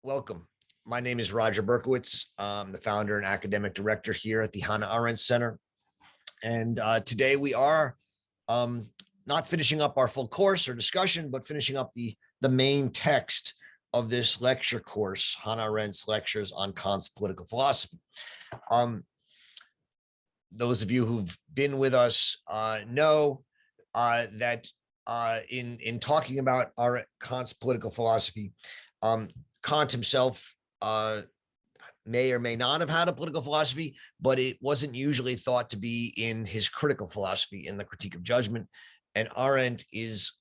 Welcome. My name is Roger Berkowitz. I'm the founder and academic director here at the Hannah Arendt Center. And today we are not finishing up our full course or discussion, but finishing up the main text of this lecture course, Hannah Arendt's lectures on Kant's political philosophy. Those of you who've been with us know that in talking about Kant's political philosophy, Kant himself may or may not have had a political philosophy, but it wasn't usually thought to be in his critical philosophy in the Critique of Judgment. And Arendt is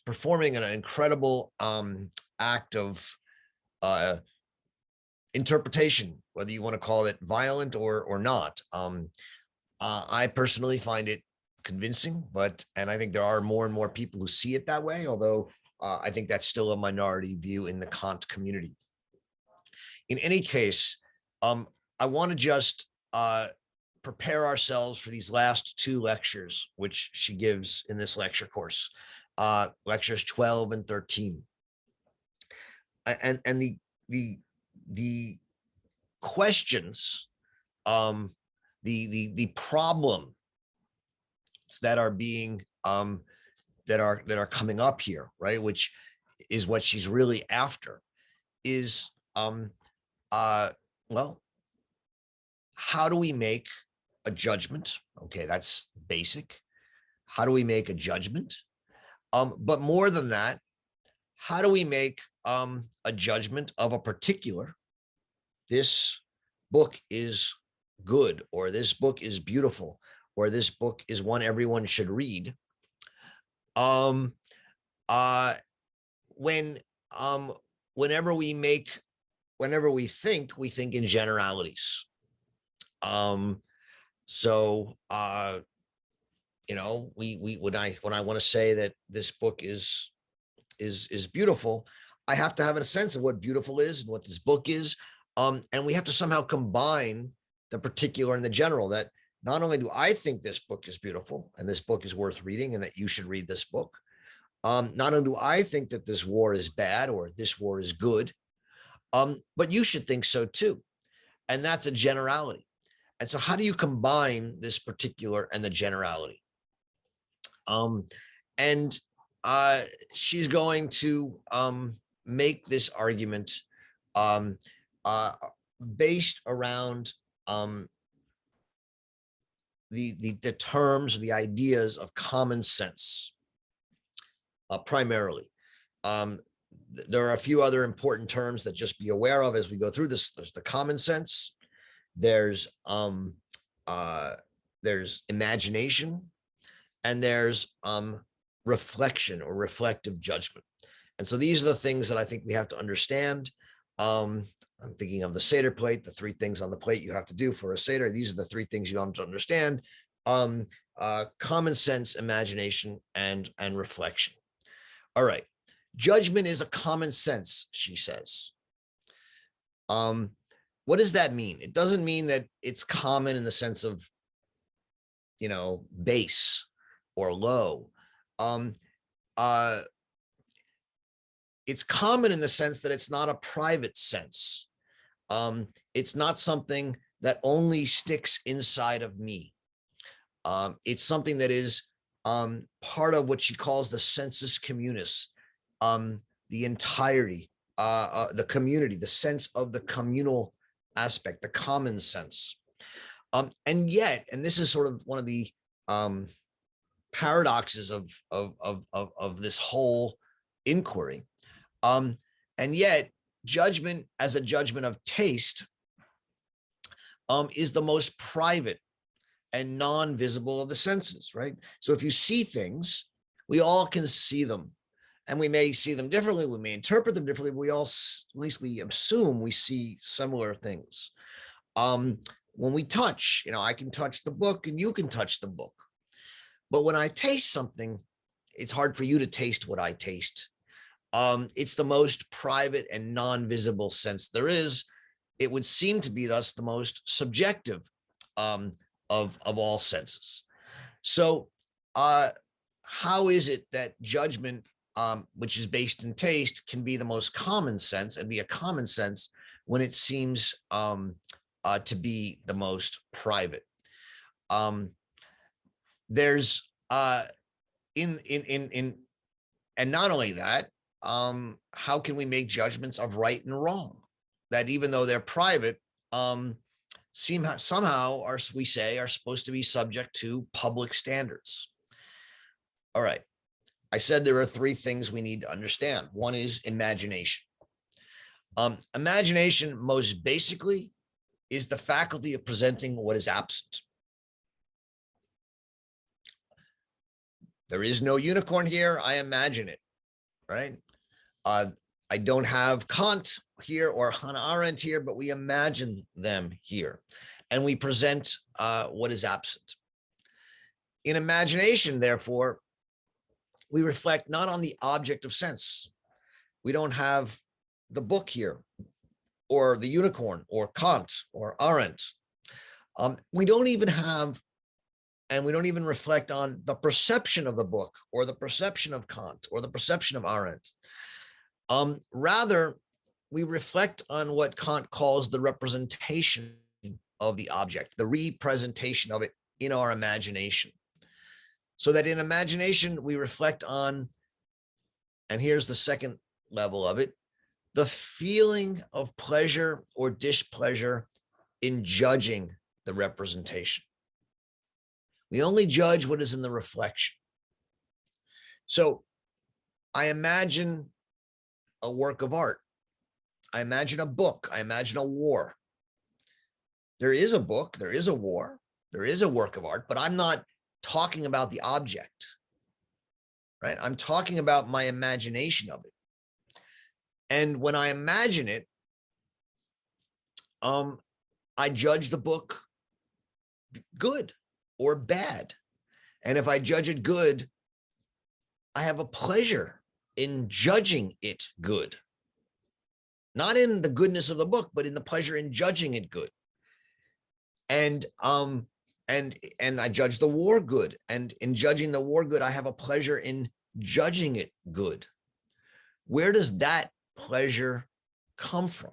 performing an incredible act of interpretation, whether you want to call it violent or not. I personally find it convincing, and I think there are more and more people who see it that way, although I think that's still a minority view in the Kant community. In any case, I want to just prepare ourselves for these last two lectures, which she gives in this lecture course, lectures 12 and 13. And the questions, the problems that are being that are coming up here, right? Which is what she's really after, is well, how do we make a judgment? Okay, that's basic. How do we make a judgment? But more than that, how do we make a judgment of a particular, this book is good, or this book is beautiful, or this book is one everyone should read? Whenever we think in generalities. You know, when I want to say that this book is beautiful, I have to have a sense of what beautiful is and what this book is. And we have to somehow combine the particular and the general, that not only do I think this book is beautiful and this book is worth reading and that you should read this book, not only do I think that this war is bad or this war is good, but you should think so too. And that's a generality. And so how do you combine this particular and the generality? She's going to make this argument based around the terms, the ideas of common sense, primarily. There are a few other important terms that just be aware of as we go through this. There's the common sense, there's imagination, and there's reflection or reflective judgment. And so these are the things that I think we have to understand. I'm thinking of the Seder plate, the three things on the plate you have to do for a Seder. These are the three things you have to understand: common sense, imagination, and reflection. All right. Judgment is a common sense, she says. What does that mean? It doesn't mean that it's common in the sense of, you know, base or low. It's common in the sense that it's not a private sense. It's not something that only sticks inside of me. It's something that is part of what she calls the sensus communis, the entirety, the community, the sense of the communal aspect, the common sense. And yet, and this is sort of one of the paradoxes of this whole inquiry, and yet judgment as a judgment of taste is the most private and non-visible of the senses, right? So if you see things, we all can see them, and we may see them differently, we may interpret them differently, but we all, at least we assume, we see similar things. When we touch, you know, I can touch the book and you can touch the book. But when I taste something, it's hard for you to taste what I taste. It's the most private and non-visible sense there is. It would seem to be thus the most subjective of all senses. So how is it that judgment which is based in taste, can be the most common sense and be a common sense when it seems to be the most private. There's and not only that, how can we make judgments of right and wrong that even though they're private, somehow are, we say, are supposed to be subject to public standards? All right. I said there are three things we need to understand. One is imagination. Imagination, most basically, is the faculty of presenting what is absent. There is no unicorn here. I imagine it, right? I don't have Kant here or Hannah Arendt here, but we imagine them here. And we present what is absent. In imagination, therefore, we reflect not on the object of sense. We don't have the book here, or the unicorn, or Kant, or Arendt. We don't even have, and we don't even reflect on the perception of the book, or the perception of Kant, or the perception of Arendt. Rather, we reflect on what Kant calls the representation of the object, the representation of it in our imagination. So that in imagination, we reflect on, and here's the second level of it, the feeling of pleasure or displeasure in judging the representation. We only judge what is in the reflection. So I imagine a work of art. I imagine a book. I imagine a war. There is a book, there is a war, there is a work of art, but I'm not talking about the object, right? I'm talking about my imagination of it. And when I imagine it, I judge the book good or bad. And if I judge it good, I have a pleasure in judging it good. Not in the goodness of the book, but in the pleasure in judging it good. And I judge the war good. And in judging the war good, I have a pleasure in judging it good. Where does that pleasure come from,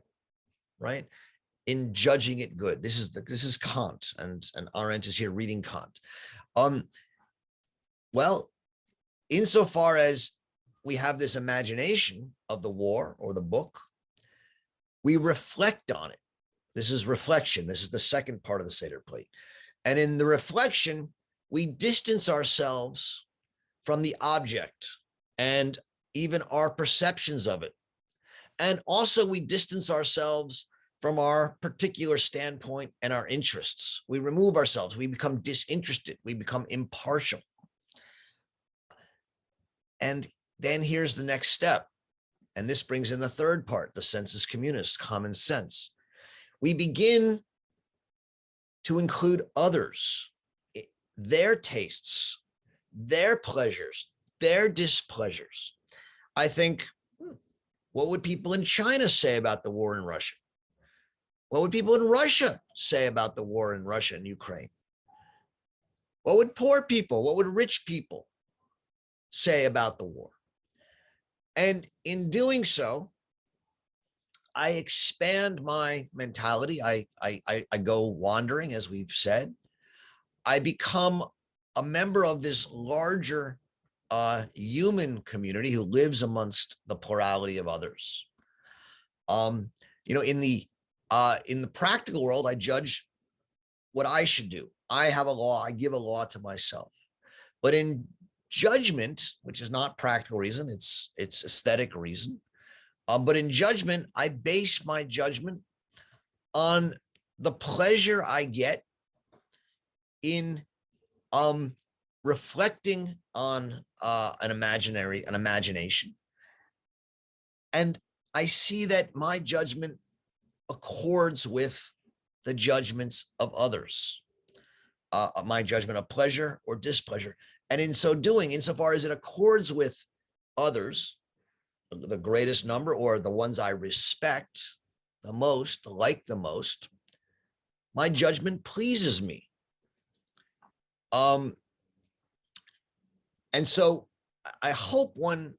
right? In judging it good. This is Kant, and Arendt is here reading Kant. Well, insofar as we have this imagination of the war or the book, we reflect on it. This is reflection. This is the second part of the Seder plate. And in the reflection, we distance ourselves from the object and even our perceptions of it. And also we distance ourselves from our particular standpoint and our interests. We remove ourselves. We become disinterested. We become impartial. And then here's the next step. And this brings in the third part, the sensus communis, common sense. We begin to include others, their tastes, their pleasures, their displeasures. I think, what would people in China say about the war in Russia? What would people in Russia say about the war in Russia and Ukraine? What would poor people, what would rich people say about the war? And in doing so, I expand my mentality. I go wandering, as we've said. I become a member of this larger human community who lives amongst the plurality of others. In the practical world, I judge what I should do. I have a law. I give a law to myself. But in judgment, which is not practical reason, it's aesthetic reason. But in judgment, I base my judgment on the pleasure I get in reflecting on an imagination. And I see that my judgment accords with the judgments of others, my judgment of pleasure or displeasure. And in so doing, insofar as it accords with others, the greatest number, or the ones I respect the most, like the most, my judgment pleases me. And so I hope one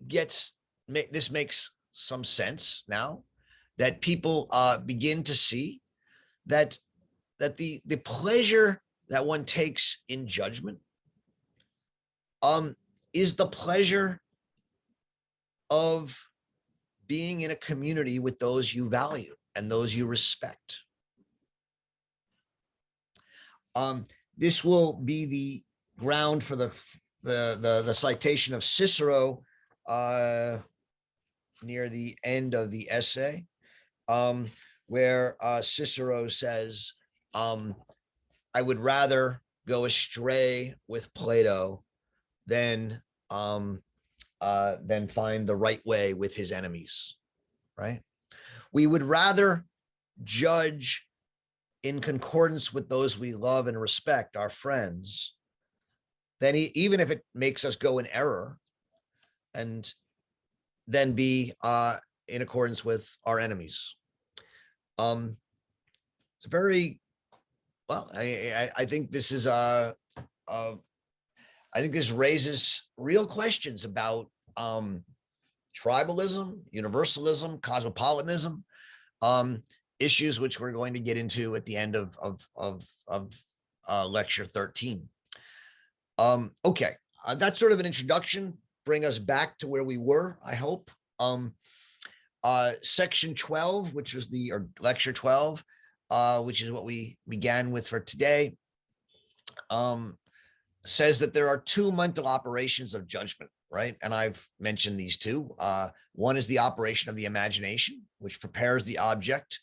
this makes some sense now, that people begin to see that the pleasure that one takes in judgment is the pleasure of being in a community with those you value and those you respect. This will be the ground for the citation of Cicero near the end of the essay, where Cicero says, I would rather go astray with Plato than find the right way with his enemies, right? We would rather judge in concordance with those we love and respect, our friends, then even if it makes us go in error, and then be in accordance with our enemies. It's very well. I think this is I think this raises real questions about tribalism, universalism, cosmopolitanism, issues which we're going to get into at the end of lecture 13. Okay, that's sort of an introduction. Bring us back to where we were, I hope. Section 12, which was or lecture 12, which is what we began with for today, says that there are two mental operations of judgment, right? And I've mentioned these two. One is the operation of the imagination, which prepares the object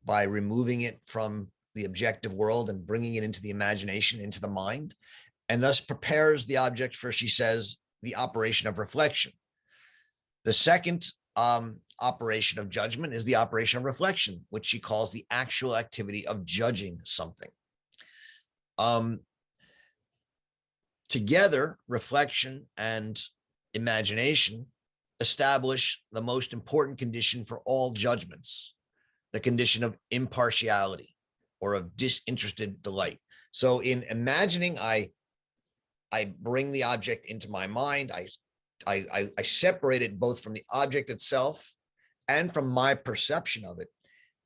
by removing it from the objective world and bringing it into the imagination, into the mind, and thus prepares the object for, she says, the operation of reflection. The second operation of judgment is the operation of reflection, which she calls the actual activity of judging something. Together, reflection and imagination establish the most important condition for all judgments, the condition of impartiality or of disinterested delight. So in imagining, I bring the object into my mind. I separate it both from the object itself and from my perception of it,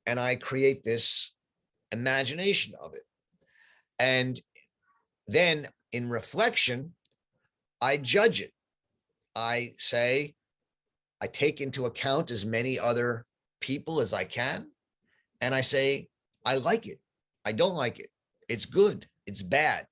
and I create this imagination of it. And then in reflection, I judge it. I say, I take into account as many other people as I can, and I say, I like it, I don't like it, it's good, it's bad.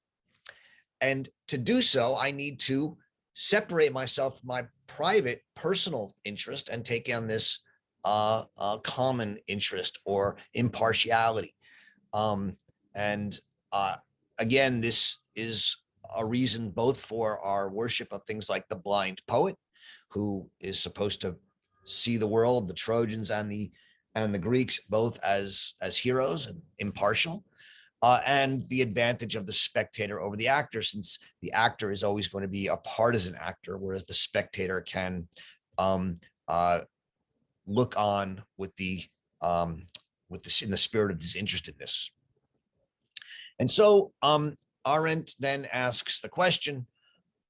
And to do so, I need to separate myself from my private personal interest and take on this common interest or impartiality. Again, this is a reason both for our worship of things like the blind poet, who is supposed to see the world, the Trojans and the Greeks, both as heroes and impartial, and the advantage of the spectator over the actor, since the actor is always going to be a partisan actor, whereas the spectator can look on with the in the spirit of disinterestedness. And so Arendt then asks the question,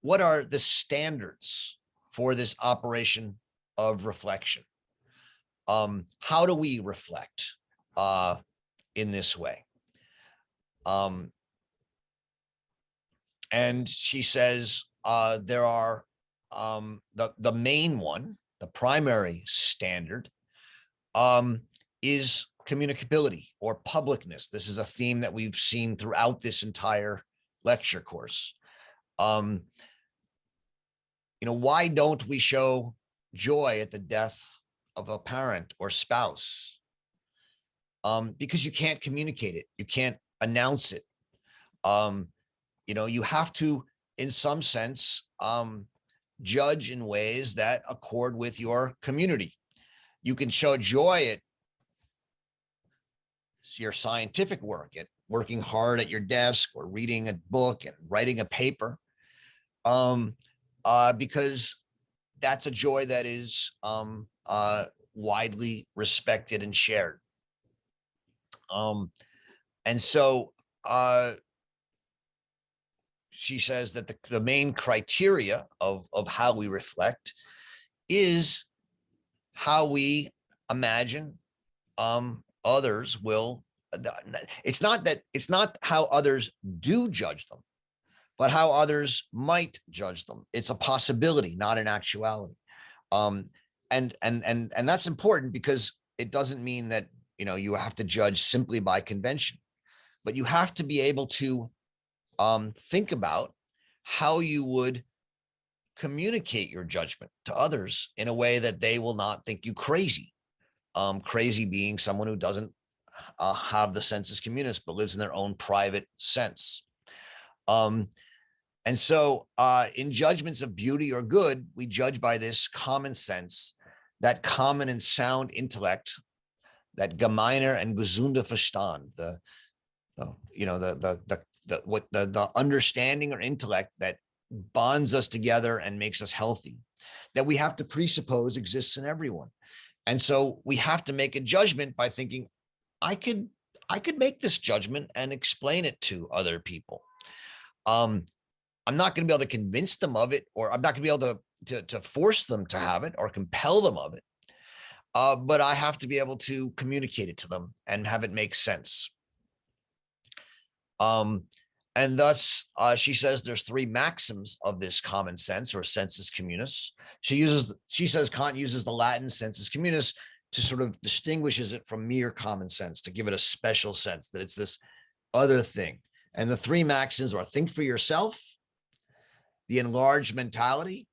what are the standards for this operation of reflection? How do we reflect in this way? And she says there are the main one, the primary standard, is communicability or publicness. This is a theme that we've seen throughout this entire lecture course. Why don't we show joy at the death of a parent or spouse? Because you can't communicate it. You can't announce it. You have to, in some sense, judge in ways that accord with your community. You can show joy at your scientific work, at working hard at your desk or reading a book and writing a paper, because that's a joy that is widely respected and shared. And so she says that the main criteria of how we reflect is how we imagine others will. It's not how others do judge them, but how others might judge them. It's a possibility, not an actuality. And that's important, because it doesn't mean that, you have to judge simply by convention, but you have to be able to think about how you would communicate your judgment to others in a way that they will not think you crazy. Crazy being someone who doesn't have the sensus communis, but lives in their own private sense. And so in judgments of beauty or good, we judge by this common sense, that common and sound intellect, that gemeiner and gesunder Verstand, the understanding or intellect that bonds us together and makes us healthy, that we have to presuppose exists in everyone. And so we have to make a judgment by thinking, I could make this judgment and explain it to other people. I'm not going to be able to convince them of it, or I'm not going to be able to force them to have it or compel them of it. But I have to be able to communicate it to them and have it make sense. And thus, she says there's three maxims of this common sense, or sensus communis. She says Kant uses the Latin sensus communis to sort of distinguishes it from mere common sense, to give it a special sense that it's this other thing. And the three maxims are: think for yourself, the enlarged mentality,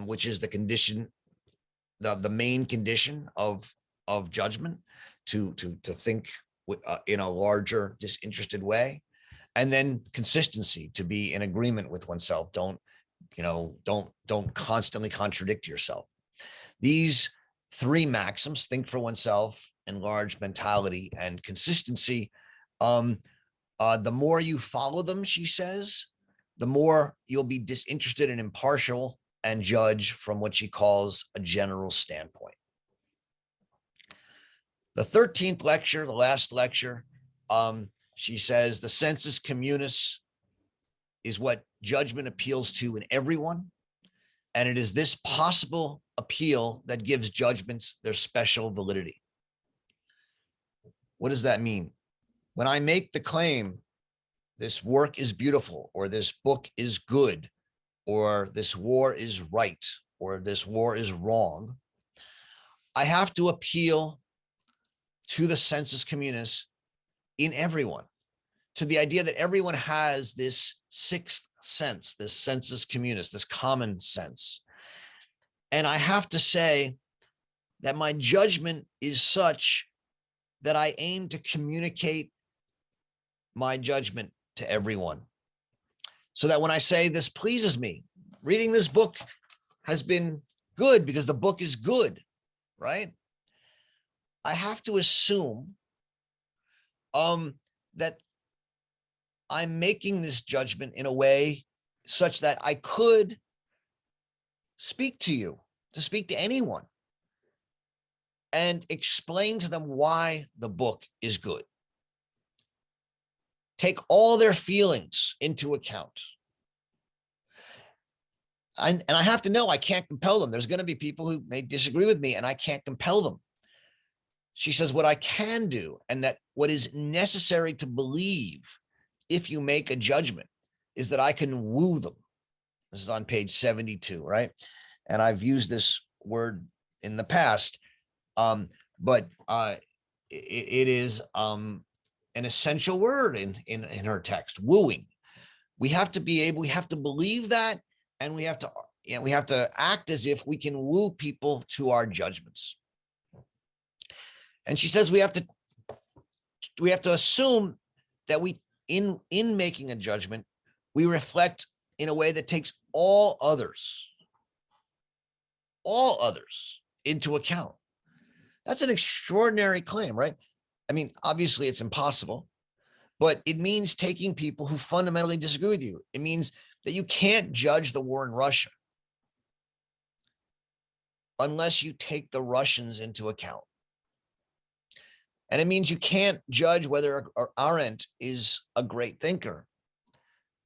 which is the condition, the main condition of judgment, to think in a larger, disinterested way. And then consistency, to be in agreement with oneself. Don't constantly contradict yourself. These three maxims, think for oneself, enlarged mentality, and consistency, the more you follow them, she says, the more you'll be disinterested and impartial and judge from what she calls a general standpoint. The 13th lecture, the last lecture, she says the sensus communis is what judgment appeals to in everyone. And it is this possible appeal that gives judgments their special validity. What does that mean? When I make the claim, this work is beautiful, or this book is good, or this war is right, or this war is wrong, I have to appeal to the sensus communis in everyone, to the idea that everyone has this sixth sense, this sensus communis, this common sense. And I have to say that my judgment is such that I aim to communicate my judgment to everyone, so that when I say this pleases me, reading this book has been good because the book is good, right? I have to assume that I'm making this judgment in a way such that I could speak to you, to speak to anyone, and explain to them why the book is good. Take all their feelings into account. And I have to know I can't compel them. There's going to be people who may disagree with me, and I can't compel them. She says what I can do, and that what is necessary to believe if you make a judgment, is that I can woo them. This is on page 72, right? And I've used this word in the past, but it is an essential word in her text, wooing. We have to believe that, and we have to act as if we can woo people to our judgments. And she says we have to assume that in making a judgment, we reflect in a way that takes all others into account. That's an extraordinary claim, right? I mean, obviously it's impossible, but it means taking people who fundamentally disagree with you. It means that you can't judge the war in Russia unless you take the Russians into account. And it means you can't judge whether Arendt is a great thinker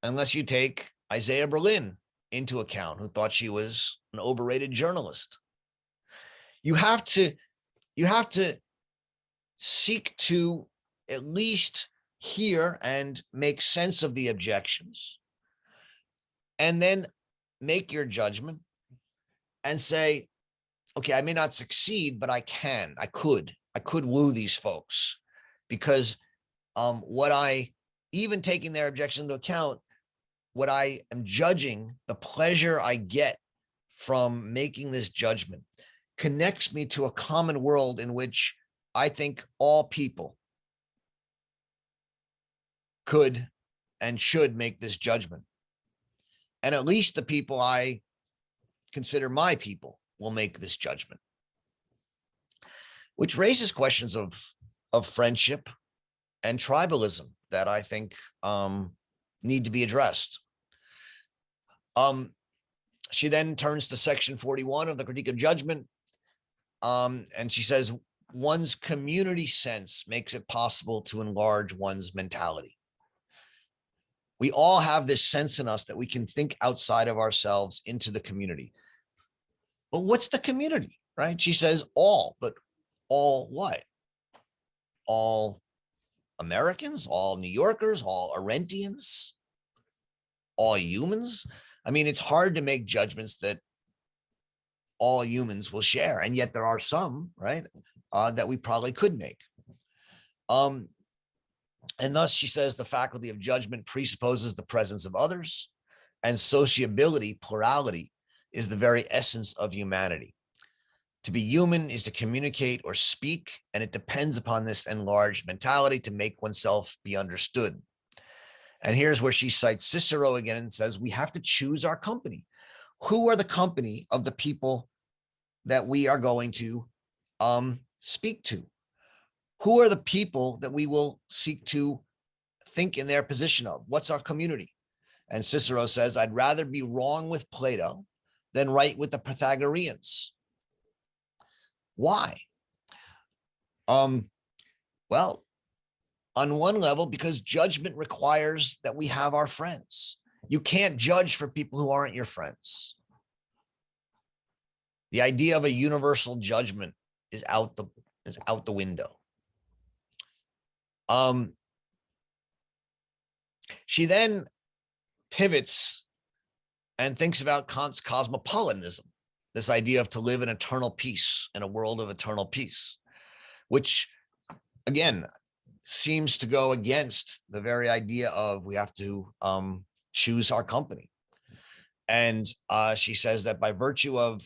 unless you take Isaiah Berlin into account, who thought she was an overrated journalist. You have to seek to at least hear and make sense of the objections, and then make your judgment and say, okay, I may not succeed, but I could woo these folks, because even taking their objection into account, what I am judging, the pleasure I get from making this judgment, connects me to a common world in which I think all people could and should make this judgment. And at least the people I consider my people will make this judgment. Which raises questions of friendship and tribalism that I think need to be addressed. She then turns to section 41 of the Critique of Judgment, and she says, one's community sense makes it possible to enlarge one's mentality. We all have this sense in us that we can think outside of ourselves into the community. But what's the community, right? She says all, but all what? All Americans, all New Yorkers, all Arendtians, all humans. I mean, it's hard to make judgments that all humans will share. And yet there are some, right, that we probably could make. And thus, she says, the faculty of judgment presupposes the presence of others, and sociability, plurality, is the very essence of humanity. To be human is to communicate or speak, and it depends upon this enlarged mentality to make oneself be understood. And here's where she cites Cicero again and says, we have to choose our company. Who are the company of the people that we are going to speak to? Who are the people that we will seek to think in their position of? What's our community? And Cicero says, I'd rather be wrong with Plato than right with the Pythagoreans. Why? Well, on one level, because judgment requires that we have our friends. You can't judge for people who aren't your friends. The idea of a universal judgment is out the window. She then pivots and thinks about Kant's cosmopolitanism, this idea of to live in eternal peace, in a world of eternal peace, which, again, seems to go against the very idea of we have to choose our company. And she says that by virtue of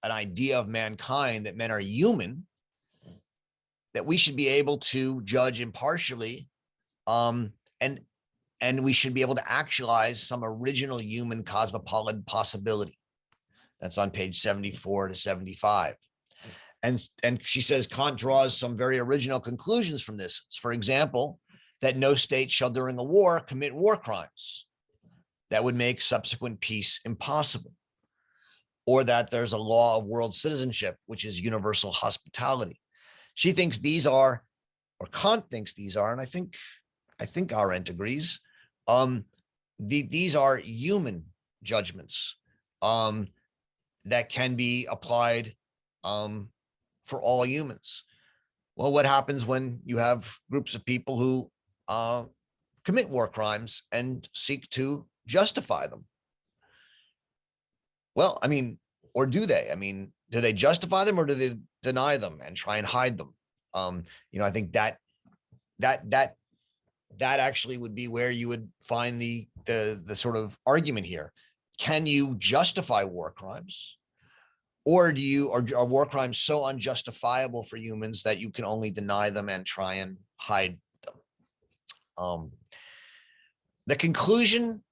an idea of mankind, that men are human, that we should be able to judge impartially, and we should be able to actualize some original human cosmopolitan possibility. That's on page 74 to 75. And she says Kant draws some very original conclusions from this. For example, that no state shall during a war commit war crimes that would make subsequent peace impossible, or that there's a law of world citizenship, which is universal hospitality. She thinks these are, or Kant thinks these are, and I think Arendt agrees, these are human judgments that can be applied for all humans. Well, what happens when you have groups of people who commit war crimes and seek to justify them? Well, I mean, or do they? I mean, do they justify them or do they deny them and try and hide them? I think that actually would be where you would find the sort of argument here. Can you justify war crimes? Or are war crimes so unjustifiable for humans that you can only deny them and try and hide them? The conclusion,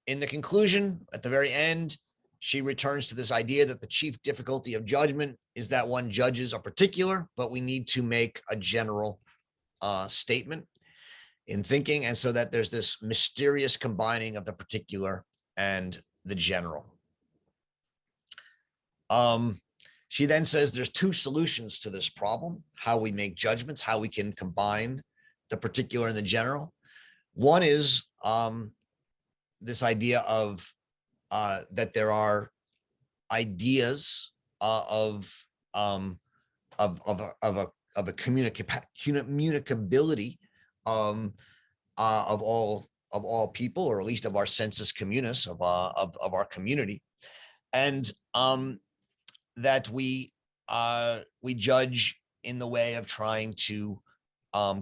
in the conclusion, at the very end, she returns to this idea that the chief difficulty of judgment is that one judges a particular, but we need to make a general statement in thinking, and so that there's this mysterious combining of the particular and the general. She then says there's two solutions to this problem, how we make judgments, how we can combine the particular and the general. One is this idea of that there are ideas a communicability of all people, or at least of our sensus communis, of our community, and that we judge in the way of trying to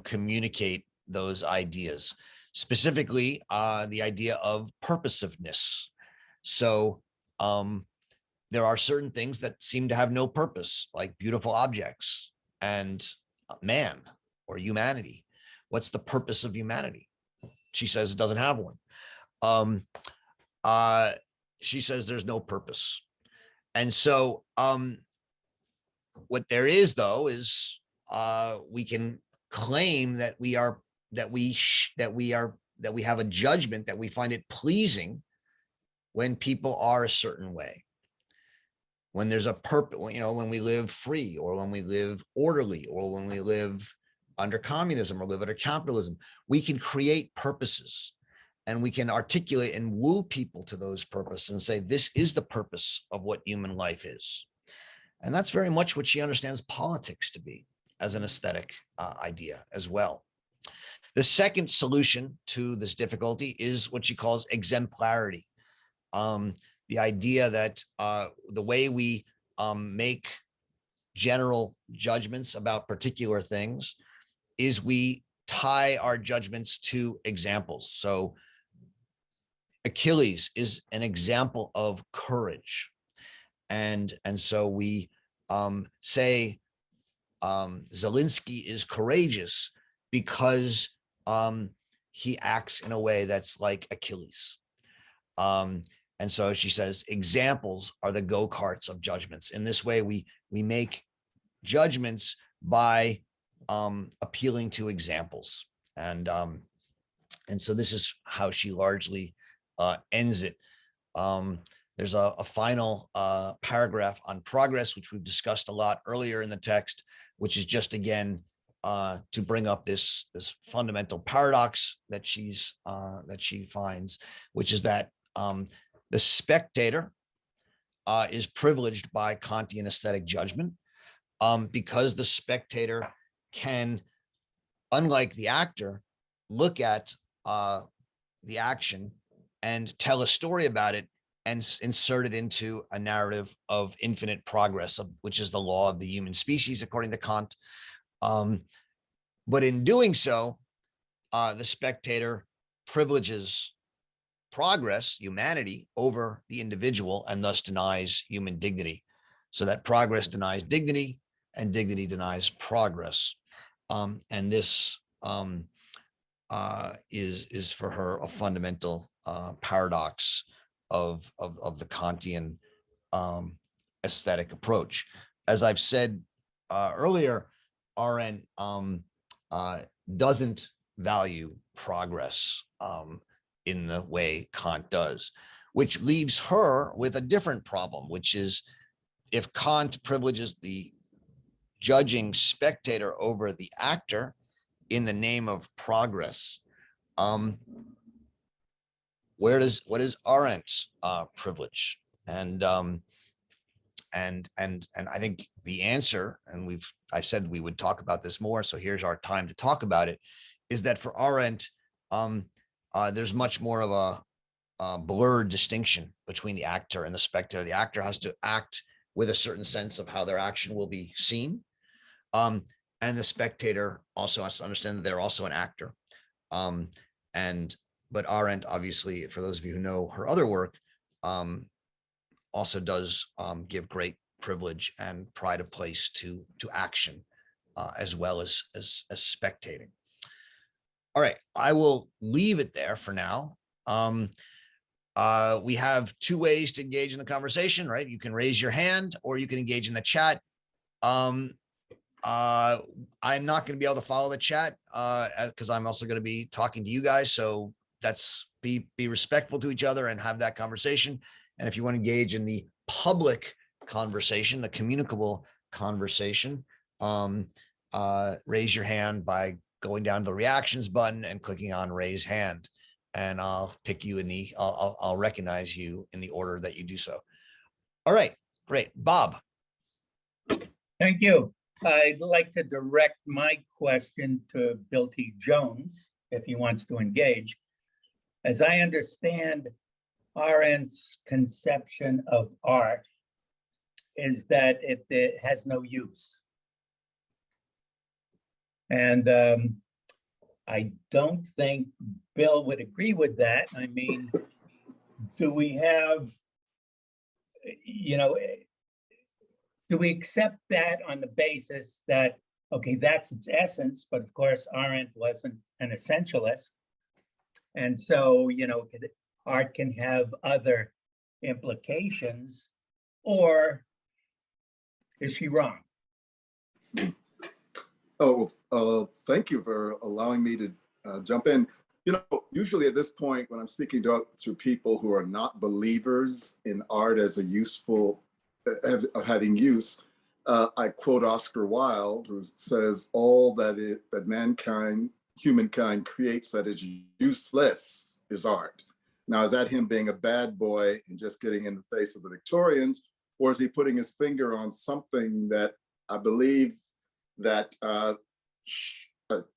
communicate those ideas, specifically the idea of purposiveness. So there are certain things that seem to have no purpose, like beautiful objects and man or humanity. What's the purpose of humanity? She says it doesn't have one. She says there's no purpose. And so what there is, though, is we can claim that we have a judgment, that we find it pleasing when people are a certain way, when there's a purpose, when we live free, or when we live orderly, or when we live under communism or live under capitalism. We can create purposes, and we can articulate and woo people to those purposes and say, this is the purpose of what human life is. And that's very much what she understands politics to be, as an aesthetic idea as well. The second solution to this difficulty is what she calls exemplarity. The idea that the way we make general judgments about particular things is we tie our judgments to examples. So Achilles is an example of courage. And so we say Zelensky is courageous because he acts in a way that's like Achilles. And so she says examples are the go-karts of judgments. In this way, we make judgments by appealing to examples. And so this is how she largely ends it. There's a final paragraph on progress, which we've discussed a lot earlier in the text, which is just, again, to bring up this fundamental paradox that she finds, which is that the spectator is privileged by Kantian aesthetic judgment, because the spectator can, unlike the actor, look at the action and tell a story about it and insert it into a narrative of infinite progress, which is the law of the human species, according to Kant. But in doing so, the spectator privileges progress, humanity, over the individual, and thus denies human dignity. So that progress denies dignity, and dignity denies progress. And this is for her a fundamental paradox of the Kantian aesthetic approach. As I've said earlier, Arendt doesn't value progress in the way Kant does, which leaves her with a different problem, which is, if Kant privileges the judging spectator over the actor in the name of progress, what is Arendt's privilege? And I think the answer, and I said we would talk about this more, so here's our time to talk about it, is that for Arendt, there's much more of a blurred distinction between the actor and the spectator. The actor has to act with a certain sense of how their action will be seen, and the spectator also has to understand that they're also an actor. But Arendt, obviously, for those of you who know her other work, also does give great privilege and pride of place to action, as well as spectating. All right, I will leave it there for now. We have two ways to engage in the conversation, right? You can raise your hand, or you can engage in the chat. I'm not going to be able to follow the chat because I'm also going to be talking to you guys. So be respectful to each other and have that conversation. And if you want to engage in the public conversation, the communicable conversation, raise your hand by going down to the reactions button and clicking on raise hand, and I'll pick you I'll recognize you in the order that you do so. All right, great. Bob. Thank you. I'd like to direct my question to Bill T. Jones, if he wants to engage. As I understand Arendt's conception of art is that it has no use. And I don't think Bill would agree with that. I mean, do we have, do we accept that on the basis that, okay, that's its essence, but of course, Arendt wasn't an essentialist. And so, art can have other implications, or is she wrong? Oh, thank you for allowing me to jump in. Usually at this point, when I'm speaking to people who are not believers in art as a useful, having use, I quote Oscar Wilde, who says, "All that humankind creates that is useless is art." Now, is that him being a bad boy and just getting in the face of the Victorians, or is he putting his finger on something that I believe that I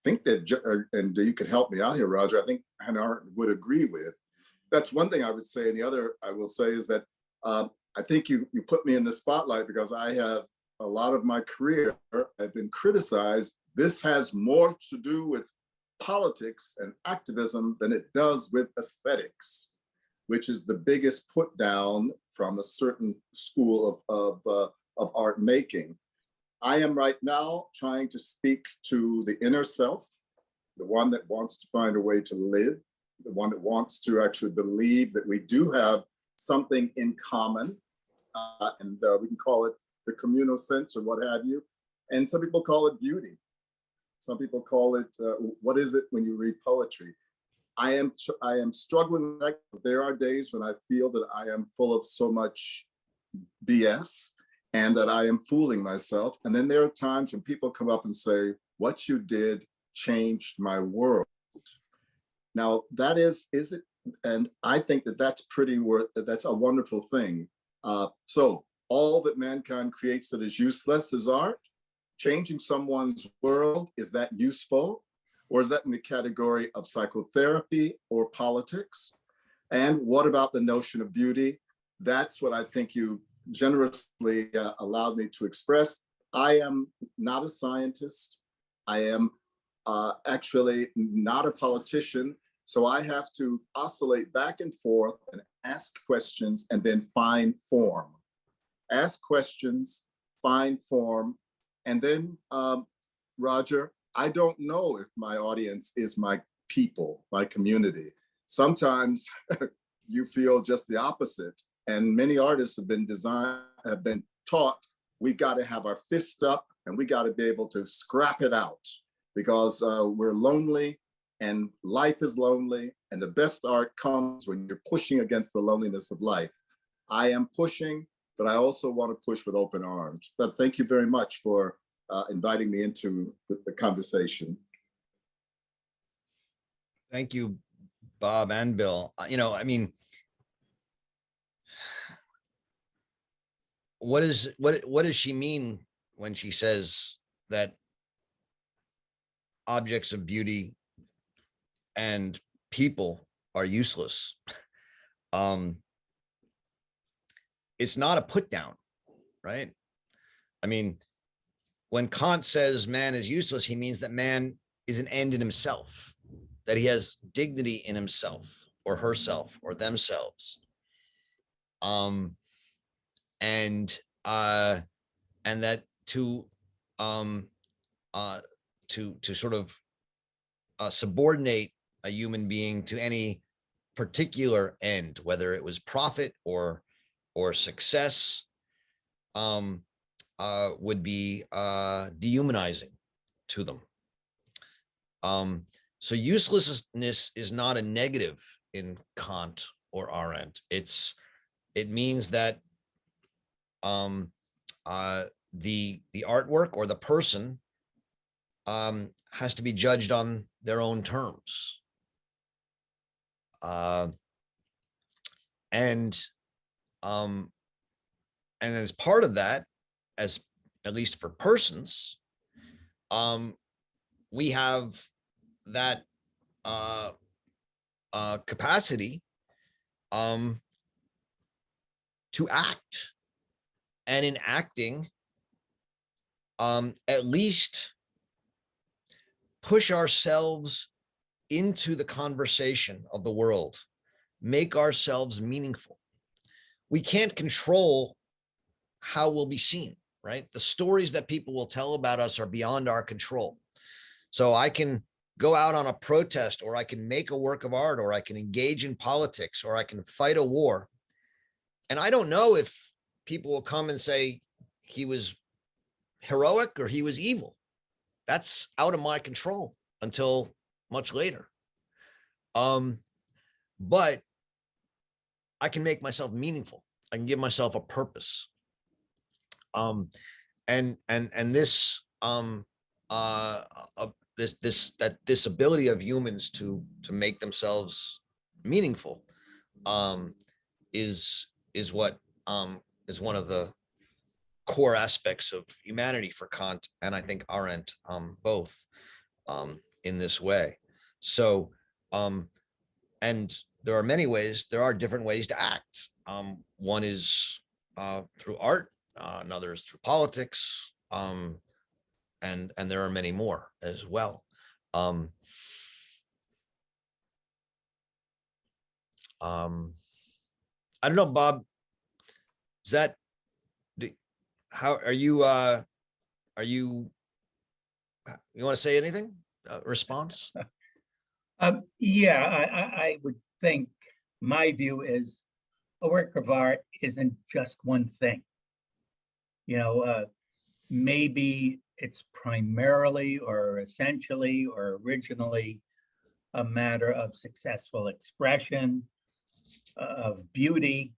think that, and you can help me out here, Roger, I think Hannah Arendt would agree with. That's one thing I would say. And the other I will say is that I think you put me in the spotlight because I have a lot of my career, I've been criticized. This has more to do with politics and activism than it does with aesthetics, which is the biggest put down from a certain school of art making. I am right now trying to speak to the inner self, the one that wants to find a way to live, the one that wants to actually believe that we do have something in common, and we can call it the communal sense or what have you. And some people call it beauty. Some people call it, what is it when you read poetry? I am struggling with that. There are days when I feel that I am full of so much BS and that I am fooling myself. And then there are times when people come up and say, what you did changed my world. Now that is it? And I think that that's that's a wonderful thing. So all that mankind creates that is useless is art. Changing someone's world, is that useful? Or is that in the category of psychotherapy or politics? And what about the notion of beauty? That's what I think you generously allowed me to express. I am not a scientist. I am actually not a politician. So I have to oscillate back and forth and ask questions and then find form. Ask questions, find form, and then, Roger, I don't know if my audience is my people, my community. Sometimes you feel just the opposite. And many artists have been taught, we got to have our fist up and we got to be able to scrap it out because we're lonely and life is lonely. And the best art comes when you're pushing against the loneliness of life. I am pushing, but I also want to push with open arms. But thank you very much for inviting me into the conversation. Thank you, Bob and Bill. I mean, what does she mean when she says that objects of beauty and people are useless? It's not a put down, right? I mean, when Kant says man is useless, he means that man is an end in himself, that he has dignity in himself or herself or themselves. And that to sort of subordinate a human being to any particular end, whether it was profit or success, would be dehumanizing to them. So uselessness is not a negative in Kant or Arendt. It means that the artwork or the person has to be judged on their own terms. And as part of that, as at least for persons, we have that capacity to act, and in acting, at least push ourselves into the conversation of the world, make ourselves meaningful. We can't control how we'll be seen, right? The stories that people will tell about us are beyond our control. So I can go out on a protest, or I can make a work of art, or I can engage in politics, or I can fight a war. And I don't know if people will come and say he was heroic or he was evil. That's out of my control until much later. But I can make myself meaningful. I can give myself a purpose. And this this ability of humans to make themselves meaningful is what is one of the core aspects of humanity for Kant and I think Arendt, both in this way. So and there are many ways, there are different ways to act. One is through art, another is through politics, and there are many more as well. I don't know, Bob, is that, how are you, you want to say anything? Response? Yeah, I would think my view is a work of art isn't just one thing. You know, maybe it's primarily or essentially or originally a matter of successful expression, of beauty,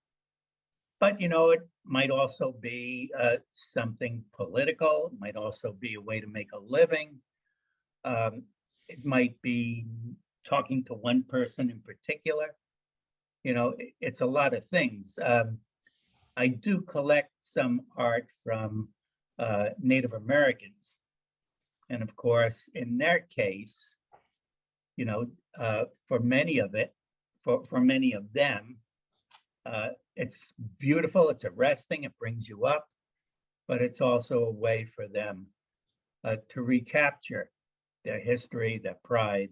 but you know, it might also be something political. It might also be a way to make a living. It might be talking to one person in particular. You know, it's a lot of things. I do collect some art from Native Americans. And of course, in their case, you know, for many of them, it's beautiful, it's arresting, it brings you up, but it's also a way for them to recapture their history, their pride,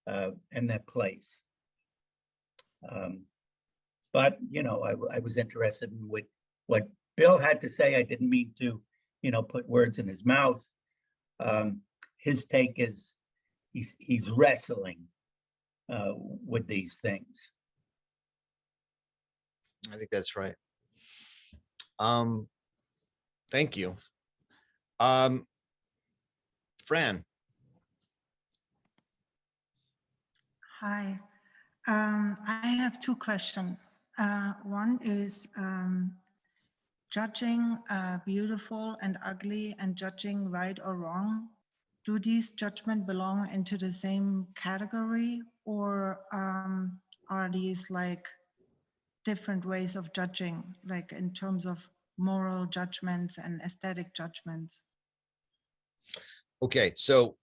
and their place. But, you know, I was interested in what Bill had to say. I didn't mean to, you know, put words in his mouth. His take is he's wrestling with these things. I think that's right. Thank you. Fran. Hi. I have two questions. One is judging beautiful and ugly and judging right or wrong. Do these judgments belong into the same category, or are these like different ways of judging, like in terms of moral judgments and aesthetic judgments? Okay, so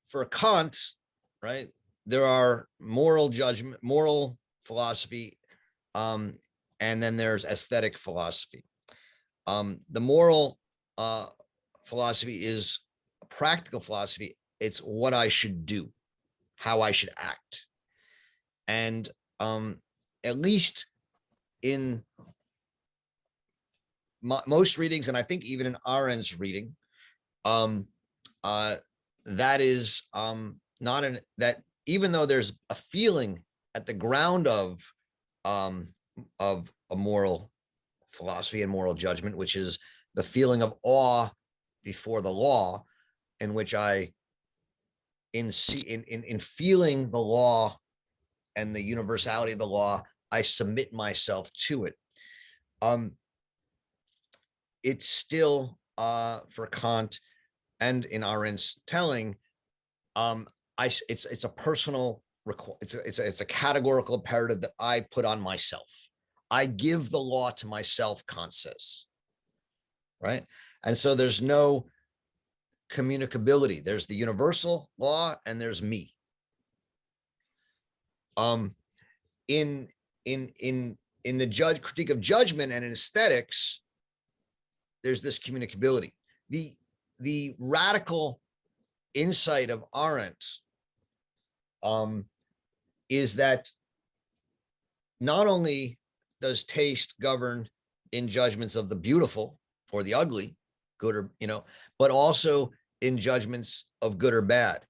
for Kant, right, there are moral judgment, moral philosophy, and then there's aesthetic philosophy. The moral philosophy is a practical philosophy. It's what I should do, how I should act. And at least in most readings, and I think even in Arendt's reading, that is not an, that even though there's a feeling at the ground of a moral philosophy and moral judgment, which is the feeling of awe before the law, in which I, in feeling the law and the universality of the law, I submit myself to it. It's still for Kant and in Arendt's telling, it's a personal, it's a categorical imperative that I put on myself. I give the law to myself, Kant says, right? And so there's no communicability. There's the universal law and there's me. In the critique of judgment and in aesthetics, there's this communicability. The radical insight of Arendt is that not only does taste govern in judgments of the beautiful or the ugly, good or, but also in judgments of good or bad,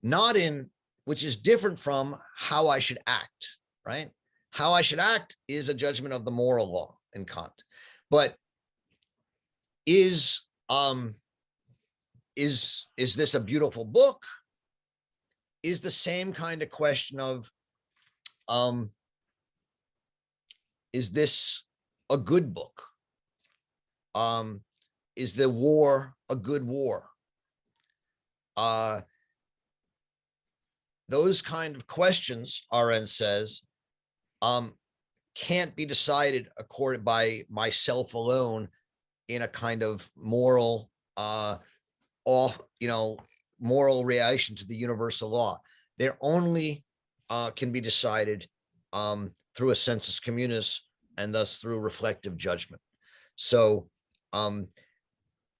not in, which is different from how I should act, right? How I should act is a judgment of the moral law in Kant, but is this a beautiful book? Is the same kind of question of, is this a good book? Is the war a good war? Those kind of questions, Arendt says, can't be decided according by myself alone in a kind of moral, moral reaction to the universal law. They're only can be decided through a sensus communis and thus through reflective judgment. So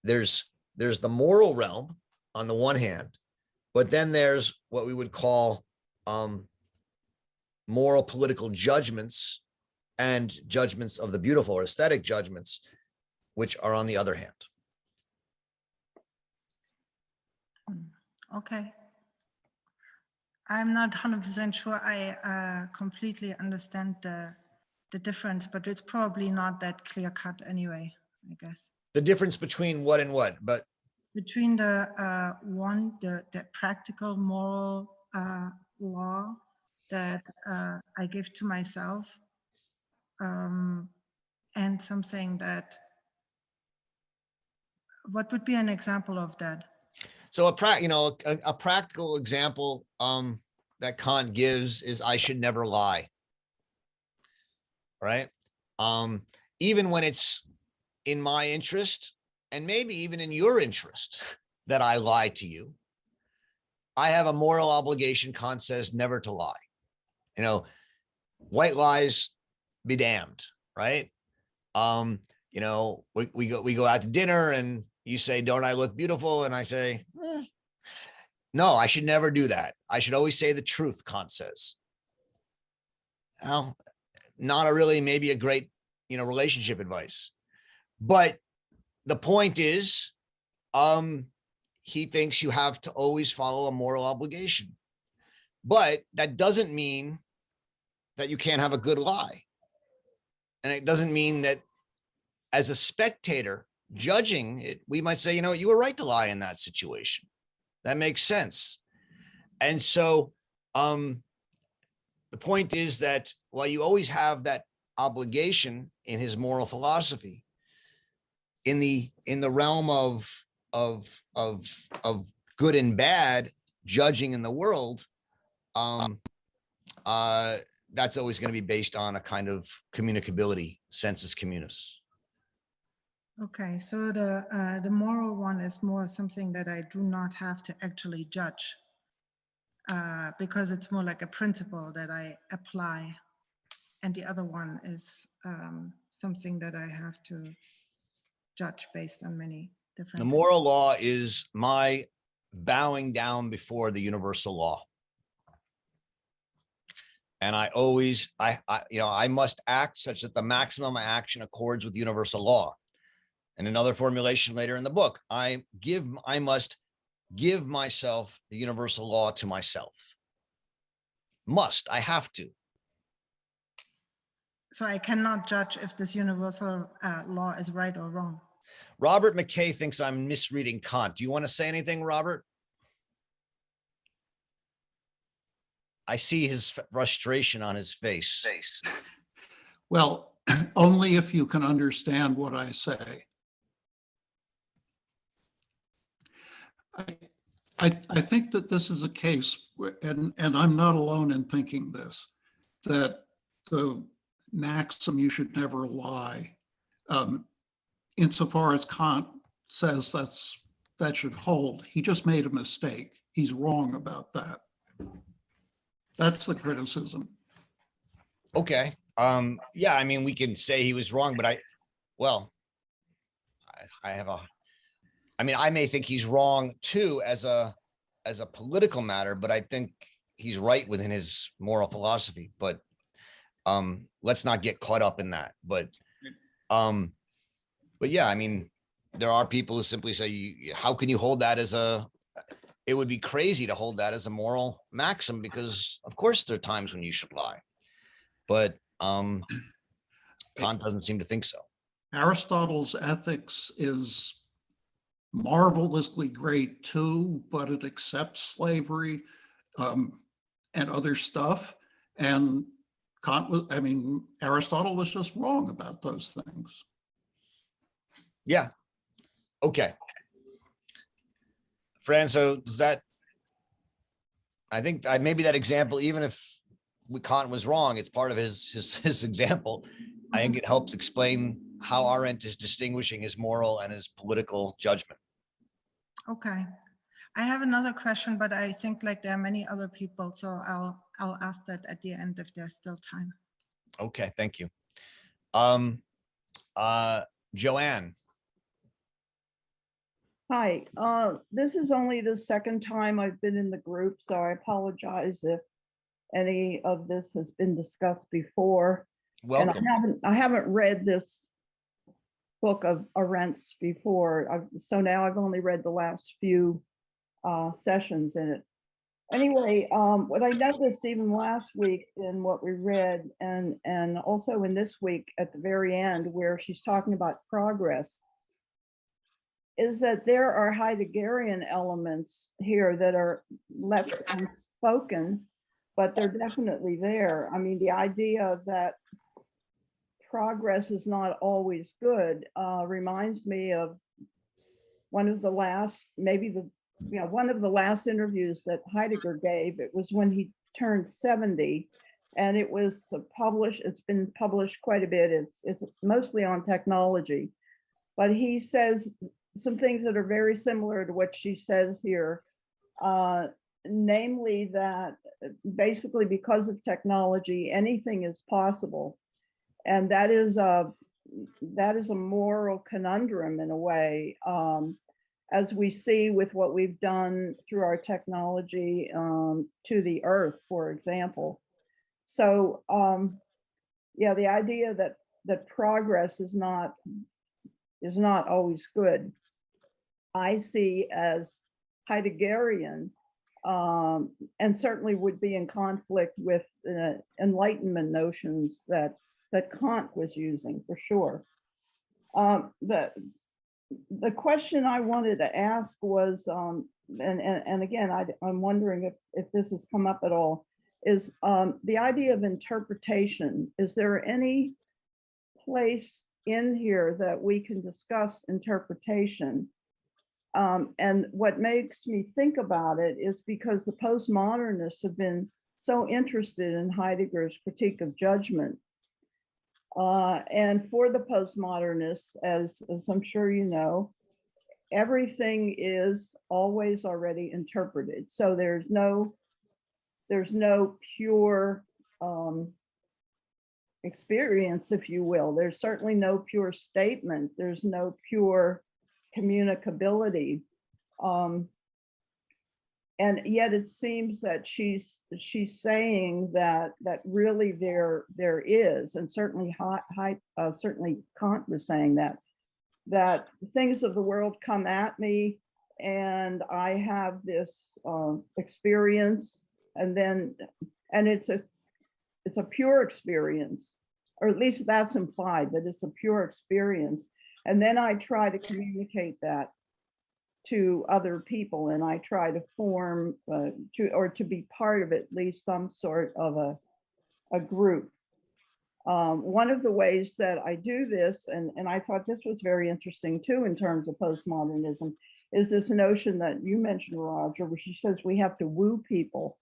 there's the moral realm on the one hand, but then there's what we would call moral political judgments and judgments of the beautiful or aesthetic judgments, which are on the other hand. Okay. I'm not 100% sure I completely understand the difference, but it's probably not that clear cut anyway, I guess. The difference between what and what, but between the the practical moral law that I give to myself, and something that, what would be an example of that? so a practical example that Kant gives is I should never lie, right? Even when it's in my interest and maybe even in your interest that I lie to you, I have a moral obligation, Kant says, never to lie. White lies be damned, right? We go out to dinner and you say, don't I look beautiful? And I say, no, I should never do that. I should always say the truth, Kant says. Well, not maybe a great, relationship advice. But the point is, he thinks you have to always follow a moral obligation. But that doesn't mean that you can't have a good lie. And it doesn't mean that as a spectator judging it, we might say, you were right to lie in that situation. That makes sense. And so the point is that while you always have that obligation in his moral philosophy, in the realm of good and bad judging in the world, that's always going to be based on a kind of communicability, sensus communis. Okay, so the moral one is more something that I do not have to actually judge, because it's more like a principle that I apply, and the other one is something that I have to judge based on many different. The moral law is my bowing down before the universal law. And I always, I must act such that the maximum action accords with universal law. And another formulation later in the book, I must give myself the universal law to myself. I have to. So I cannot judge if this universal law is right or wrong. Robert McKay thinks I'm misreading Kant. Do you want to say anything, Robert? I see his frustration on his face. Well, only if you can understand what I say. I think that this is a case, and I'm not alone in thinking this, that the maxim, you should never lie. Insofar as Kant says that should hold, he just made a mistake. He's wrong about that. That's the criticism. Okay. Yeah, I mean, we can say he was wrong, but I mean, I may think he's wrong too as a political matter, but I think he's right within his moral philosophy. But let's not get caught up in that. But yeah, I mean, there are people who simply say, how can you hold that as it would be crazy to hold that as a moral maxim, because of course there are times when you should lie. But Kant doesn't seem to think so. Aristotle's ethics is marvelously great too, but it accepts slavery and other stuff. And Aristotle was just wrong about those things. Yeah. Okay. Fran, so does that, I think maybe that example, even if Kant was wrong, it's part of his example. I think it helps explain how Arendt is distinguishing his moral and his political judgment. Okay. I have another question, but I think like there are many other people, so I'll ask that at the end if there's still time. Okay, thank you. Joanne. Hi, this is only the second time I've been in the group, so I apologize if any of this has been discussed before. Welcome. And I haven't read this book of Arendt's before, so now I've only read the last few sessions in it. Anyway, what I noticed even last week in what we read, and also in this week at the very end, where she's talking about progress, is that there are Heideggerian elements here that are left unspoken, but they're definitely there. I mean, the idea that progress is not always good reminds me of one of the last, one of the last interviews that Heidegger gave. It was when he turned 70, and it was published. It's been published quite a bit. It's mostly on technology, but he says some things that are very similar to what she says here, namely that basically because of technology, anything is possible. And that is a moral conundrum in a way, as we see with what we've done through our technology to the earth, for example. So yeah, the idea that progress is not always good, I see as Heideggerian, and certainly would be in conflict with Enlightenment notions that Kant was using, for sure. The question I wanted to ask was, and again, I'm wondering if this has come up at all, is the idea of interpretation. Is there any place in here that we can discuss interpretation? And what makes me think about it is because the postmodernists have been so interested in Heidegger's critique of judgment. And for the postmodernists, as I'm sure you know, everything is always already interpreted. So there's no pure experience, if you will. There's certainly no pure statement. There's no pure communicability. And yet it seems that she's saying that really there is, and certainly certainly Kant was saying that things of the world come at me, and I have this experience, and it's a pure experience, or at least that's implied, that it's a pure experience, and then I try to communicate that to other people, and I try to form to be part of at least some sort of a group. One of the ways that I do this, and I thought this was very interesting too in terms of postmodernism, is this notion that you mentioned, Roger, where she says we have to woo people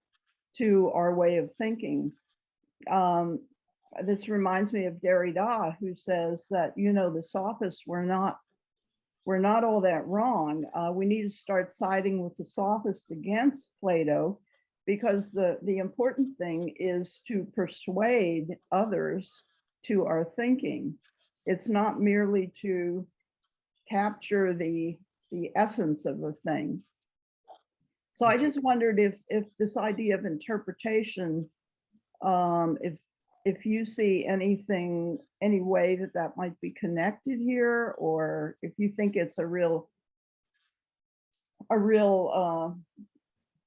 to our way of thinking. this reminds me of Derrida, who says that, you know, the sophists were not all that wrong. We need to start siding with the sophists against Plato, because the important thing is to persuade others to our thinking. It's not merely to capture the essence of a thing. So I just wondered if this idea of interpretation, if you see anything, any way that might be connected here, or if you think it's a real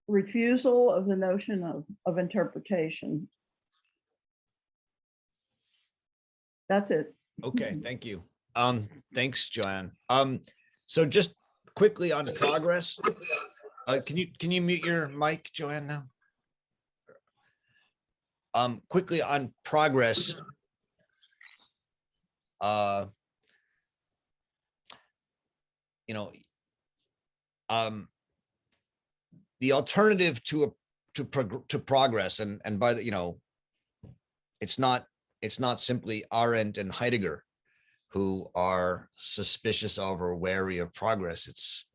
refusal of the notion of interpretation. That's it. Okay, thank you. Thanks, Joanne. So just quickly on progress, can you mute your mic, Joanne, now? Quickly on progress. You know, the alternative to progress, and by the, you know, it's not simply Arendt and Heidegger who are suspicious of or wary of progress. It's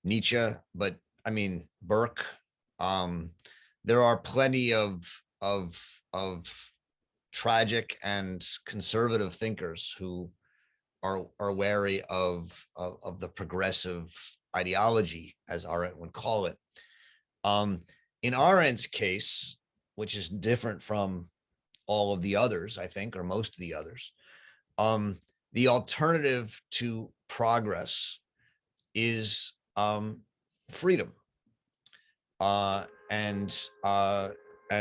Nietzsche, but I mean Burke. There are plenty of tragic and conservative thinkers who are wary of the progressive ideology, as Arendt would call it. In Arendt's case, which is different from all of the others, I think, or most of the others, the alternative to progress is freedom, and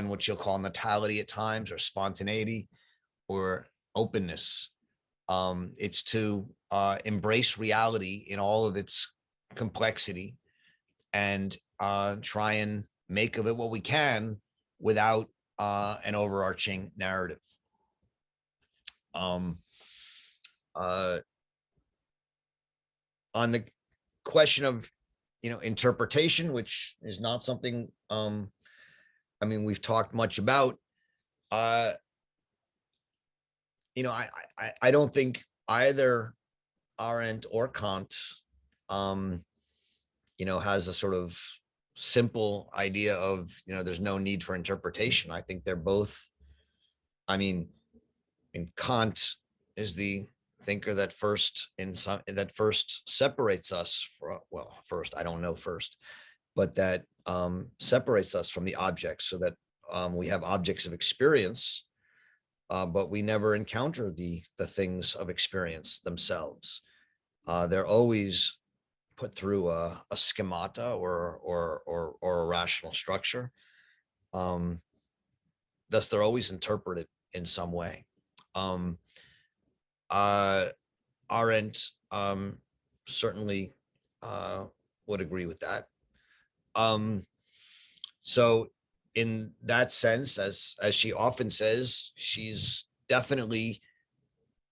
what you'll call natality at times, or spontaneity, or openness. It's to embrace reality in all of its complexity and try and make of it what we can without an overarching narrative. On the question of, you know, interpretation, which is not something I mean we've talked much about, you know, I don't think either Arendt or Kant you know, has a sort of simple idea of, you know, there's no need for interpretation. I think they're both, I mean Kant is the thinker that first separates us from, well, first, I don't know first, but that separates us from the objects, so that we have objects of experience, but we never encounter the things of experience themselves. They're always put through a schemata or a rational structure. Thus, they're always interpreted in some way. Arendt certainly would agree with that. So in that sense, as she often says, she's definitely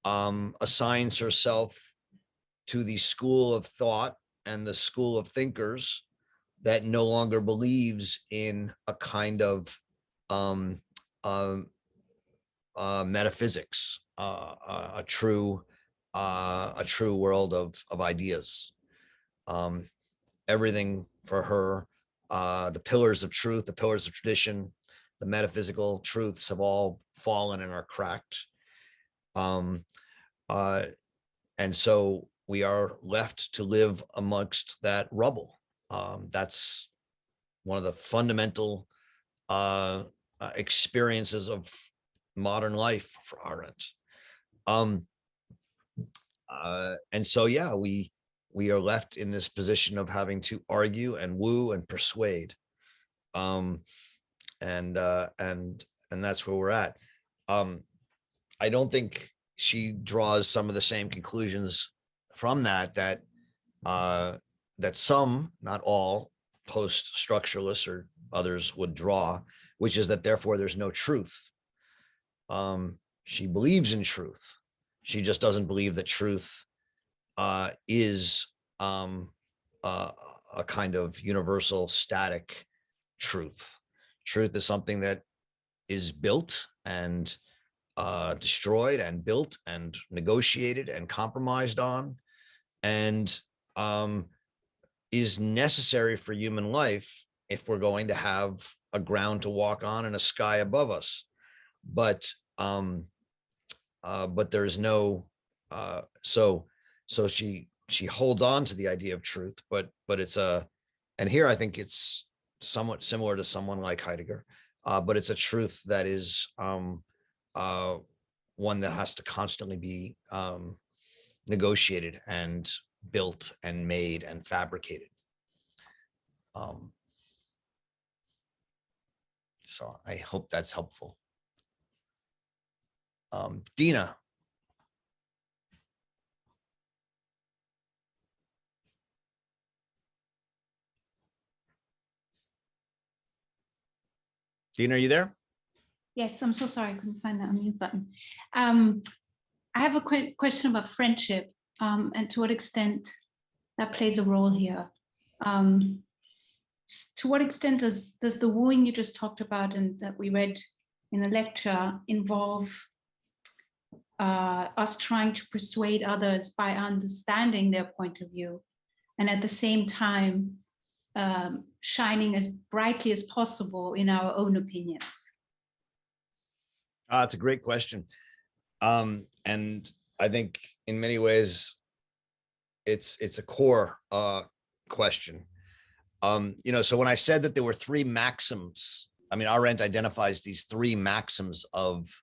assigns herself to the school of thought and the school of thinkers that no longer believes in a kind of metaphysics, a true world of ideas. Everything for her, the pillars of truth, the pillars of tradition, the metaphysical truths have all fallen and are cracked. And so we are left to live amongst that rubble. That's one of the fundamental experiences of modern life for Arendt. And so, yeah, we are left in this position of having to argue and woo and persuade. And that's where we're at. I don't think she draws some of the same conclusions from that some, not all, post-structuralists or others would draw, which is that therefore there's no truth. She believes in truth. She just doesn't believe that truth is a kind of universal static truth. Truth is something that is built and destroyed and built and negotiated and compromised on, and is necessary for human life if we're going to have a ground to walk on and a sky above us. But there's no so she holds on to the idea of truth, but it's and here I think it's somewhat similar to someone like Heidegger, but it's a truth that is one that has to constantly be negotiated and built and made and fabricated. So I hope that's helpful. Dina. Dina, are you there? Yes, I'm so sorry, I couldn't find that unmute button. I have a question about friendship, and to what extent that plays a role here. To what extent does the wooing you just talked about and that we read in the lecture involve us trying to persuade others by understanding their point of view, and at the same time shining as brightly as possible in our own opinions? It's a great question. And I think in many ways, it's a core question. So when I said that there were three maxims, I mean, Arendt identifies these three maxims of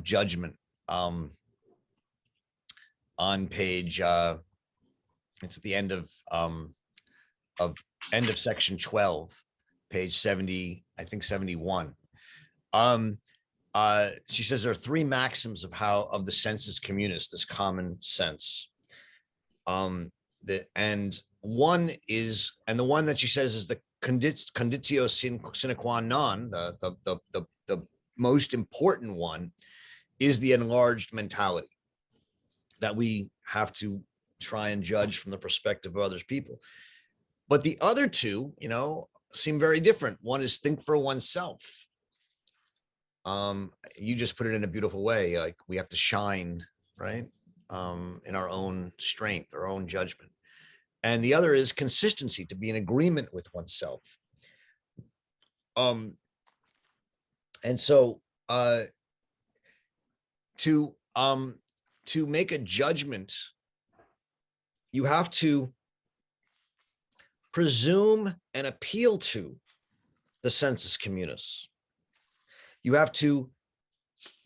judgment on page it's at the end of section 12, page 70, I think 71. She says there are three maxims of the sensus communis, this common sense. And one is, and the one that she says is the conditio sine qua non, the most important one, is the enlarged mentality, that we have to try and judge from the perspective of other people. But the other two, seem very different. One is think for oneself. You just put it in a beautiful way. Like we have to shine, right? In our own strength, our own judgment. And the other is consistency, to be in agreement with oneself. And so to make a judgment, you have to presume and appeal to the sensus communis. You have to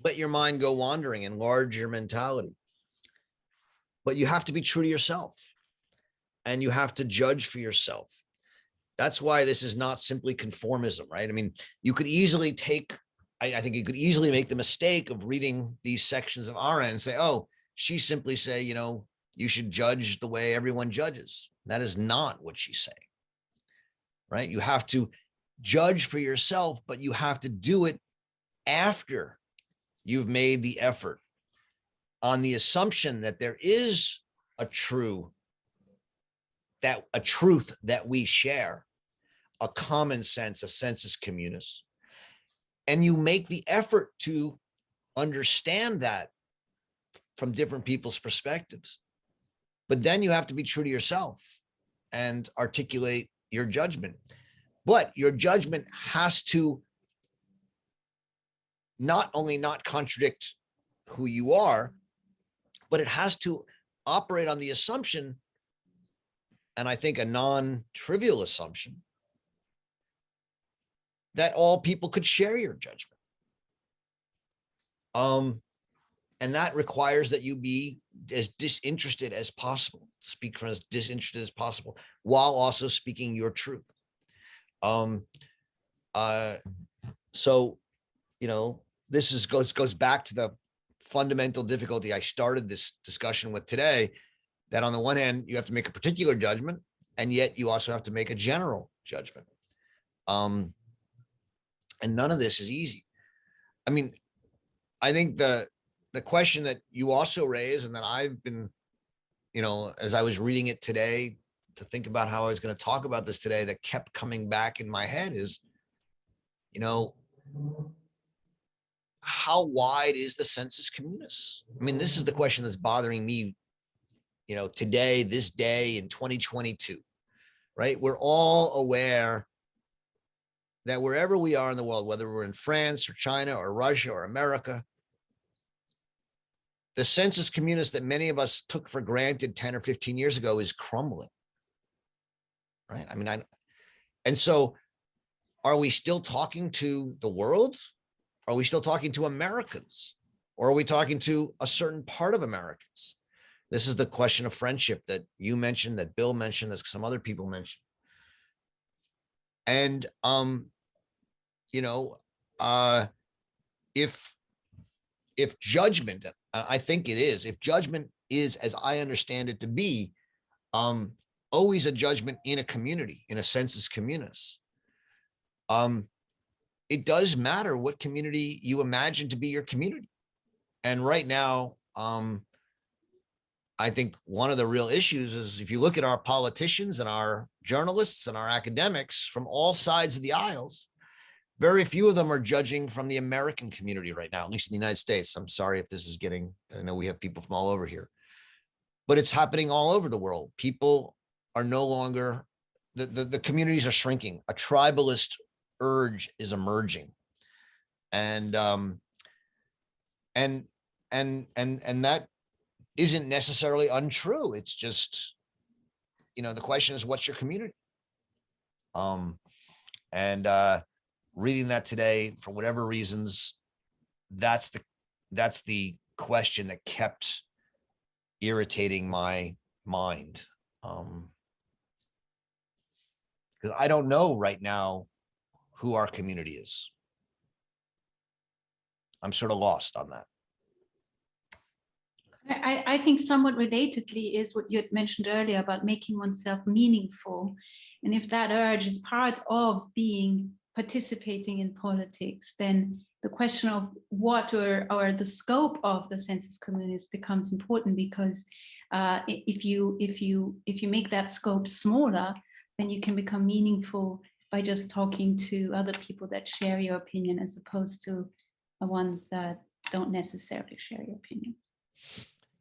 let your mind go wandering, enlarge your mentality. But you have to be true to yourself, and you have to judge for yourself. That's why this is not simply conformism, right? I mean, you could easily I think you could easily make the mistake of reading these sections of Arendt and say, oh, she simply say, you should judge the way everyone judges. That is not what she's saying, right? You have to judge for yourself, but you have to do it after you've made the effort, on the assumption that there is a truth that we share, a common sense, a sensus communis, and you make the effort to understand that from different people's perspectives. But then you have to be true to yourself and articulate your judgment. But your judgment has to not only not contradict who you are, but it has to operate on the assumption, and I think a non-trivial assumption, that all people could share your judgment. And that requires that you be as disinterested as possible, speak from as disinterested as possible, while also speaking your truth. So, this goes back to the fundamental difficulty I started this discussion with today, that on the one hand, you have to make a particular judgment, and yet you also have to make a general judgment. And none of this is easy. I mean, I think the question that you also raise, and that I've been, as I was reading it today to think about how I was going to talk about this today, that kept coming back in my head is, you know, how wide is the sensus communis? I mean, this is the question that's bothering me, you know, today, this day in 2022, right? We're all aware that wherever we are in the world, whether we're in France or China or Russia or America, the sensus communis that many of us took for granted 10 or 15 years ago is crumbling, right? I mean, and so are we still talking to the world? Are we still talking to Americans? Or are we talking to a certain part of Americans? This is the question of friendship that you mentioned, that Bill mentioned, that some other people mentioned. And, you know, if judgment, I think it is, if judgment is, as I understand it to be, always a judgment in a community, in a sensus communis, it does matter what community you imagine to be your community. And right now, I think one of the real issues is if you look at our politicians and our journalists and our academics from all sides of the aisles, very few of them are judging from the American community right now, at least in the United States. I'm sorry if this is getting, I know we have people from all over here, but it's happening all over the world. People are no longer, the communities are shrinking. A tribalist urge is emerging. And that isn't necessarily untrue. It's just, you know, the question is, what's your community? Reading that today, for whatever reasons, that's the question that kept irritating my mind. Because I don't know right now who our community is. I'm sort of lost on that. I think somewhat relatedly is what you had mentioned earlier about making oneself meaningful. And if that urge is part of participating in politics, then the question of what or the scope of the sensus communis becomes important, because if you make that scope smaller, then you can become meaningful by just talking to other people that share your opinion, as opposed to the ones that don't necessarily share your opinion.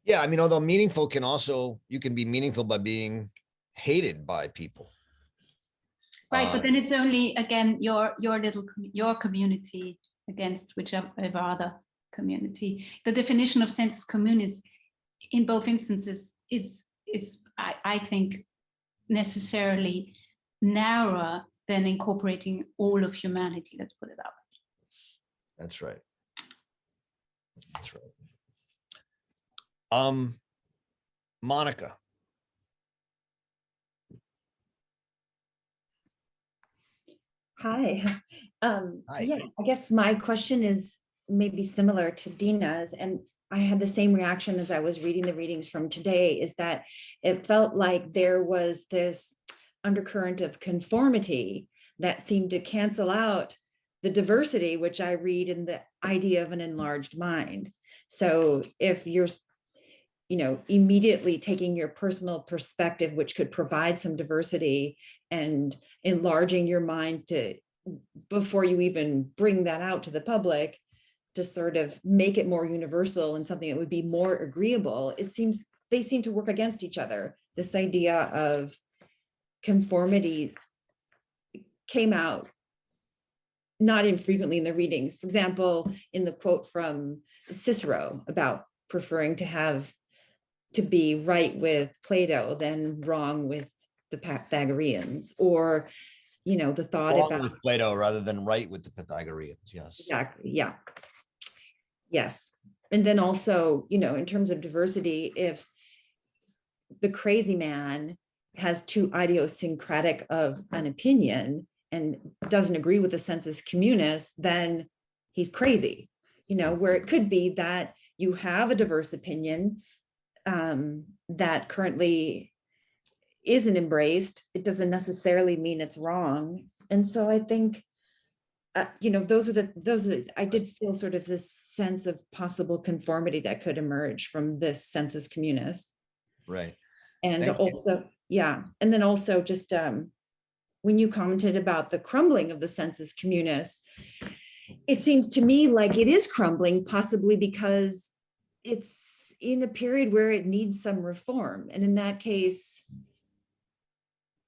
Yeah, I mean, although meaningful can also, you can be meaningful by being hated by people. Right, but then it's only, again, your community against whichever other community. The definition of sensus communis in both instances is I think, necessarily narrower than incorporating all of humanity. Let's put it that way. That's right. That's right. Monica. Hi. Hi. Yeah, I guess my question is maybe similar to Dina's, and I had the same reaction as I was reading the readings from today, is that it felt like there was this undercurrent of conformity that seemed to cancel out the diversity, which I read in the idea of an enlarged mind. So if you're, immediately taking your personal perspective, which could provide some diversity, and enlarging your mind to, before you even bring that out to the public, to sort of make it more universal and something that would be more agreeable, it seems they seem to work against each other. This idea of conformity came out not infrequently in the readings. For example, in the quote from Cicero about preferring to be right with Plato than wrong with the Pythagoreans, or the thought Wrong about with Plato rather than right with the Pythagoreans. Yes. Exactly. Yeah. Yes. And then also, in terms of diversity, if the crazy man has too idiosyncratic of an opinion and doesn't agree with the sensus communis, then he's crazy, where it could be that you have a diverse opinion that currently isn't embraced. It doesn't necessarily mean it's wrong. And so I think, those are I did feel sort of this sense of possible conformity that could emerge from this sensus communis. Right. And Thank also, yeah. And then also just when you commented about the crumbling of the sensus communis, it seems to me like it is crumbling, possibly because it's in a period where it needs some reform. And in that case,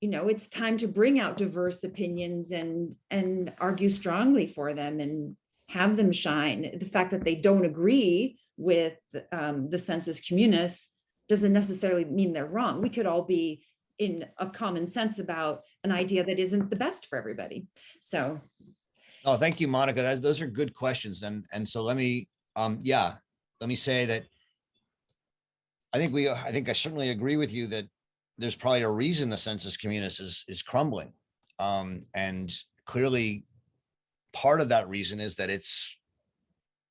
it's time to bring out diverse opinions and argue strongly for them and have them shine. The fact that they don't agree with the sensus communis doesn't necessarily mean they're wrong. We could all be in a common sense about an idea that isn't the best for everybody. So. Oh, thank you, Monica. Those are good questions. And so let me say that I think I certainly agree with you that there's probably a reason the sensus communis is crumbling. And clearly part of that reason is that it's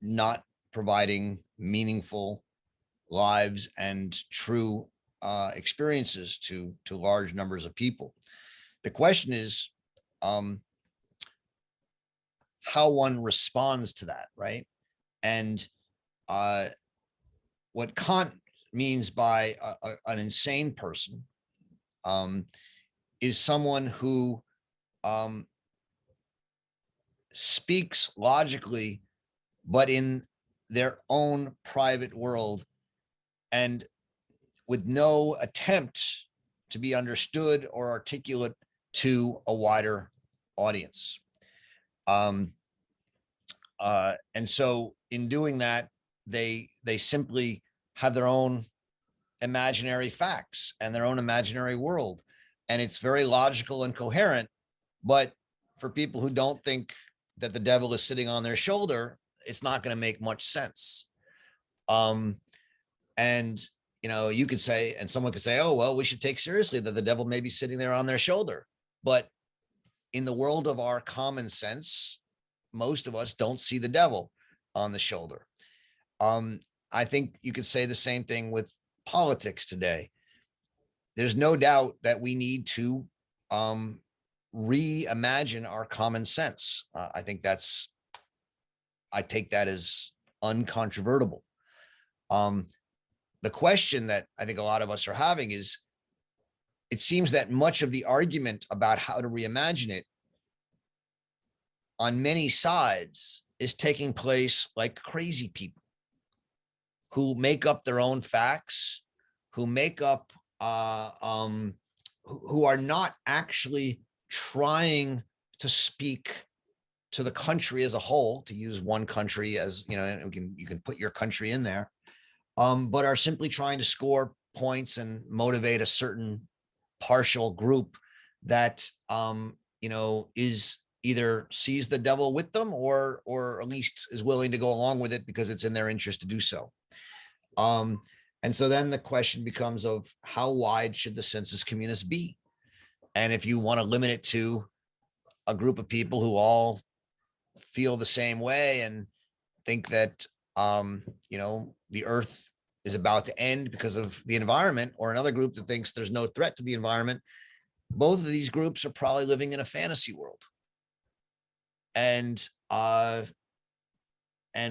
not providing meaningful lives and true experiences to large numbers of people. The question is how one responds to that, right? And what Kant means by an insane person is someone who speaks logically, but in their own private world and with no attempt to be understood or articulate to a wider audience. And so in doing that, they simply have their own imaginary facts and their own imaginary world. And it's very logical and coherent, but for people who don't think that the devil is sitting on their shoulder, it's not going to make much sense. And you could say, and someone could say, oh, well, we should take seriously that the devil may be sitting there on their shoulder. But in the world of our common sense, most of us don't see the devil on the shoulder. I think you could say the same thing with politics today. There's no doubt that we need to reimagine our common sense. I take that as uncontrovertible. The question that I think a lot of us are having is, it seems that much of the argument about how to reimagine it on many sides is taking place like crazy people who make up their own facts, who make up, who are not actually trying to speak to the country as a whole, to use one country as, you can put your country in there, but are simply trying to score points and motivate a certain partial group that, is either sees the devil with them or at least is willing to go along with it because it's in their interest to do so. And so then the question becomes of how wide should the sensus communis be? And if you want to limit it to a group of people who all feel the same way and think that, the earth is about to end because of the environment, or another group that thinks there's no threat to the environment, both of these groups are probably living in a fantasy world. And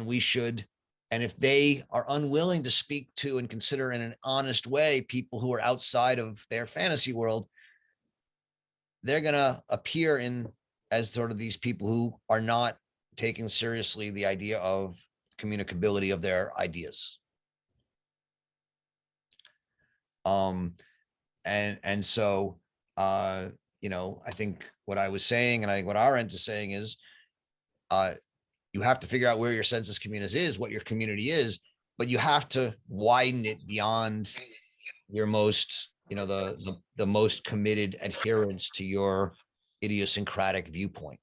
we should, and if they are unwilling to speak to and consider in an honest way people who are outside of their fantasy world, they're going to appear as sort of these people who are not taking seriously the idea of communicability of their ideas. And so, I think what I was saying, and I think what Arendt is saying is, you have to figure out where your sensus communis is, what your community is, but you have to widen it beyond your most, the most committed adherence to your idiosyncratic viewpoint.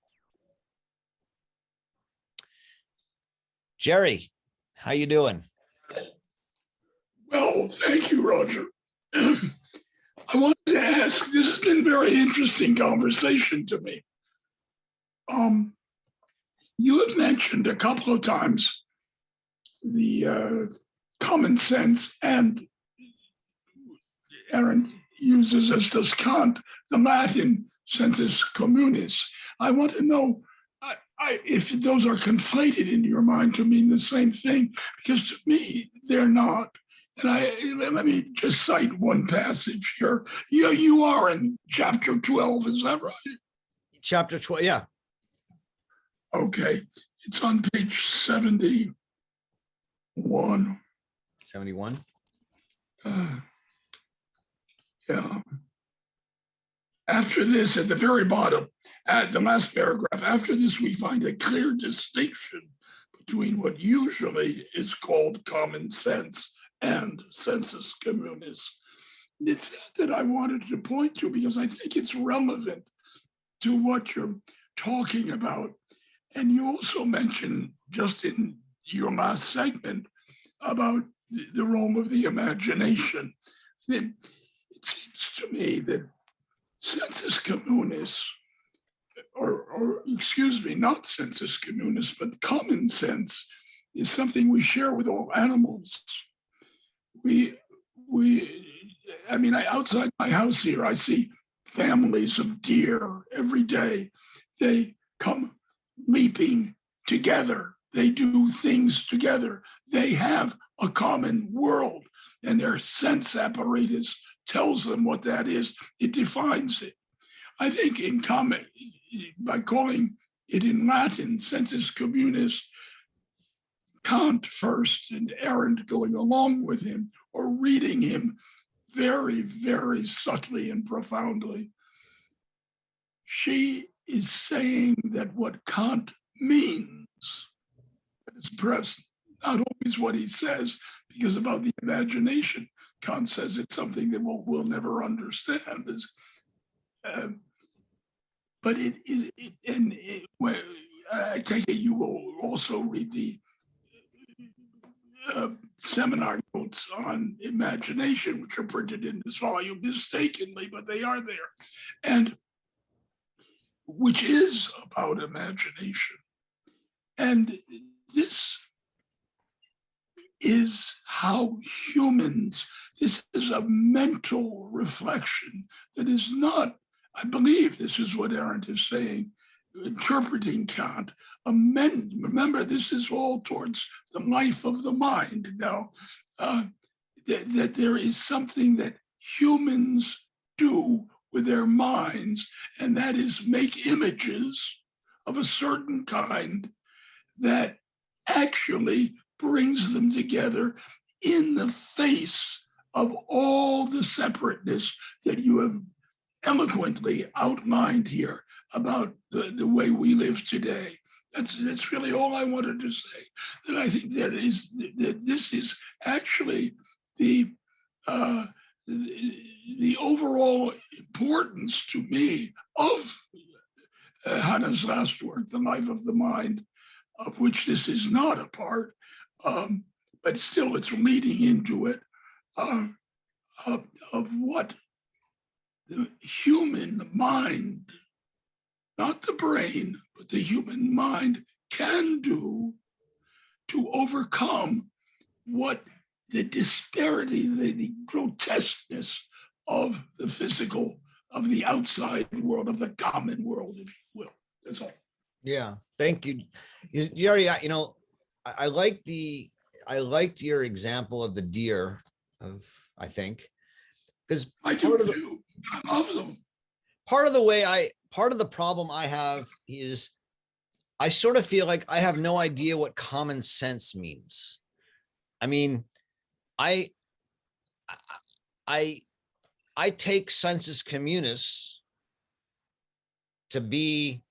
Jerry, how you doing? Well, thank you, Roger. I wanted to ask, this has been a very interesting conversation to me. You have mentioned a couple of times the common sense, and Arendt uses, as does Kant, the Latin sensus communis. I want to know if those are conflated in your mind to mean the same thing, because to me, they're not. And let me just cite one passage here. You are in chapter 12, is that right? Chapter 12, yeah. Okay, it's on page 71. 71. Yeah. After this, at the very bottom, at the last paragraph, after this, we find a clear distinction between what usually is called common sense and sensus communis. It's that I wanted to point to because I think it's relevant to what you're talking about. And you also mentioned just in your last segment about the role of the imagination. It seems to me that sensus communis, or excuse me, not sensus communis, but common sense is something we share with all animals. Outside my house here, I see families of deer every day. They come leaping together. They do things together. They have a common world, and their sense apparatus tells them what that is. It defines it. I think in common, by calling it in Latin sensus communis, Kant first and Arendt going along with him or reading him very, very subtly and profoundly. She is saying that what Kant means, is perhaps not always what he says, because about the imagination, Kant says it's something that we'll never understand. But it is, I take it you will also read the seminar notes on imagination, which are printed in this volume mistakenly, but they are there, and which is about imagination. And this is how humans, this is a mental reflection that is not, I believe this is what Arendt is saying, interpreting Kant. Remember, this is all towards the life of the mind now, that there is something that humans do with their minds, and that is make images of a certain kind that actually brings them together in the face of all the separateness that you have eloquently outlined here about the way we live today. That's really all I wanted to say. That I think that this is actually the overall importance to me of Hannah's last work, The Life of the Mind, of which this is not a part, but still it's leading into it, of what the human mind, not the brain, but the human mind can do to overcome what the disparity, the grotesqueness of the physical, of the outside world, of the common world, if you will. That's all. Yeah, thank you. Jerry, I liked your example of the deer, I think, because I do too. I love them. Part of the problem I have is I sort of feel like I have no idea what common sense means. I mean, I take sensus communis to be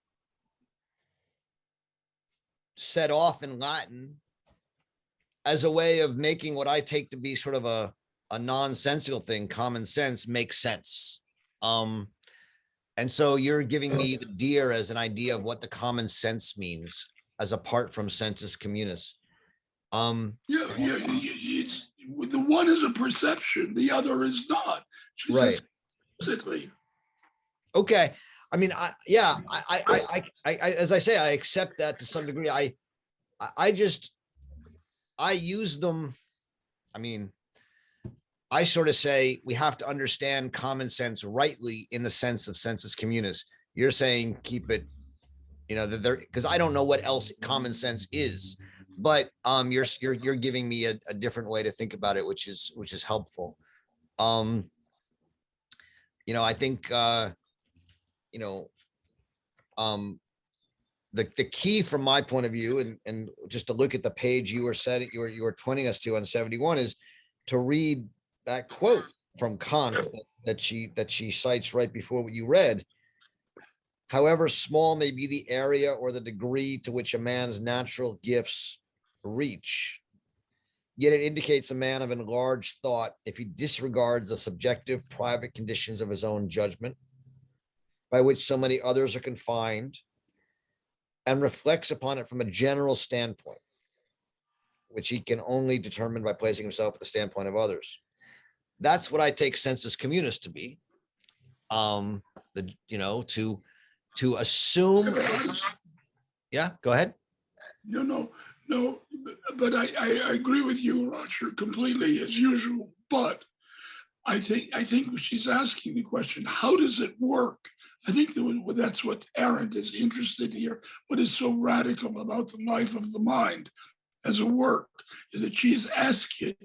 set off in Latin as a way of making what I take to be sort of a nonsensical thing, common sense, make sense. And so you're giving me the deer as an idea of what the common sense means, as apart from sensus communis. It's, the one is a perception, the other is not. She right. Says, okay. I mean, I as I say, I accept that to some degree. I use them. I mean, I sort of say we have to understand common sense rightly in the sense of sensus communis. You're saying keep it, that there, because I don't know what else common sense is. but you're giving me a different way to think about it, which is helpful. I think the key from my point of view, and just to look at the page you were pointing us to on 71, is to read that quote from Kant that she cites right before what you read. However small may be the area or the degree to which a man's natural gifts reach, yet it indicates a man of enlarged thought if he disregards the subjective private conditions of his own judgment, by which so many others are confined, and reflects upon it from a general standpoint, which he can only determine by placing himself at the standpoint of others. That's what I take sensus communis to be. To assume. Yeah, go ahead. No, but I agree with you, Roger, completely as usual. But I think she's asking the question: how does it work? I think that's what Arendt is interested here. What is so radical about the life of the mind as a work is that she's actually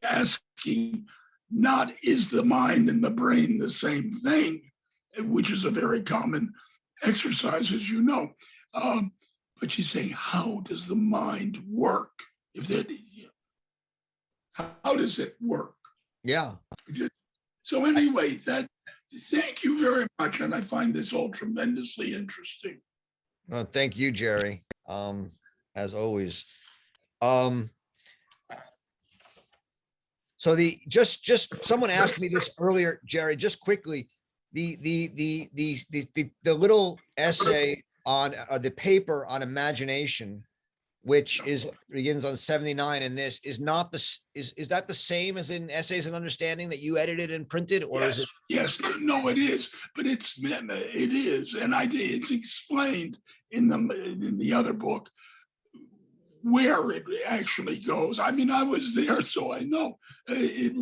asking, not is the mind and the brain the same thing, which is a very common exercise, as you know. But she's saying, how does the mind work? How does it work? Yeah. So anyway, thank you very much. And I find this all tremendously interesting. Thank you, Jerry. As always. So just someone asked me this earlier, Jerry, just quickly, the little essay on the paper on imagination, which begins on 79, and this is not is that the same as in Essays and Understanding that you edited and printed, or yes, is it? Yes, no, it is, but it is, and it's explained in the other book where it actually goes. I mean, I was there, so I know it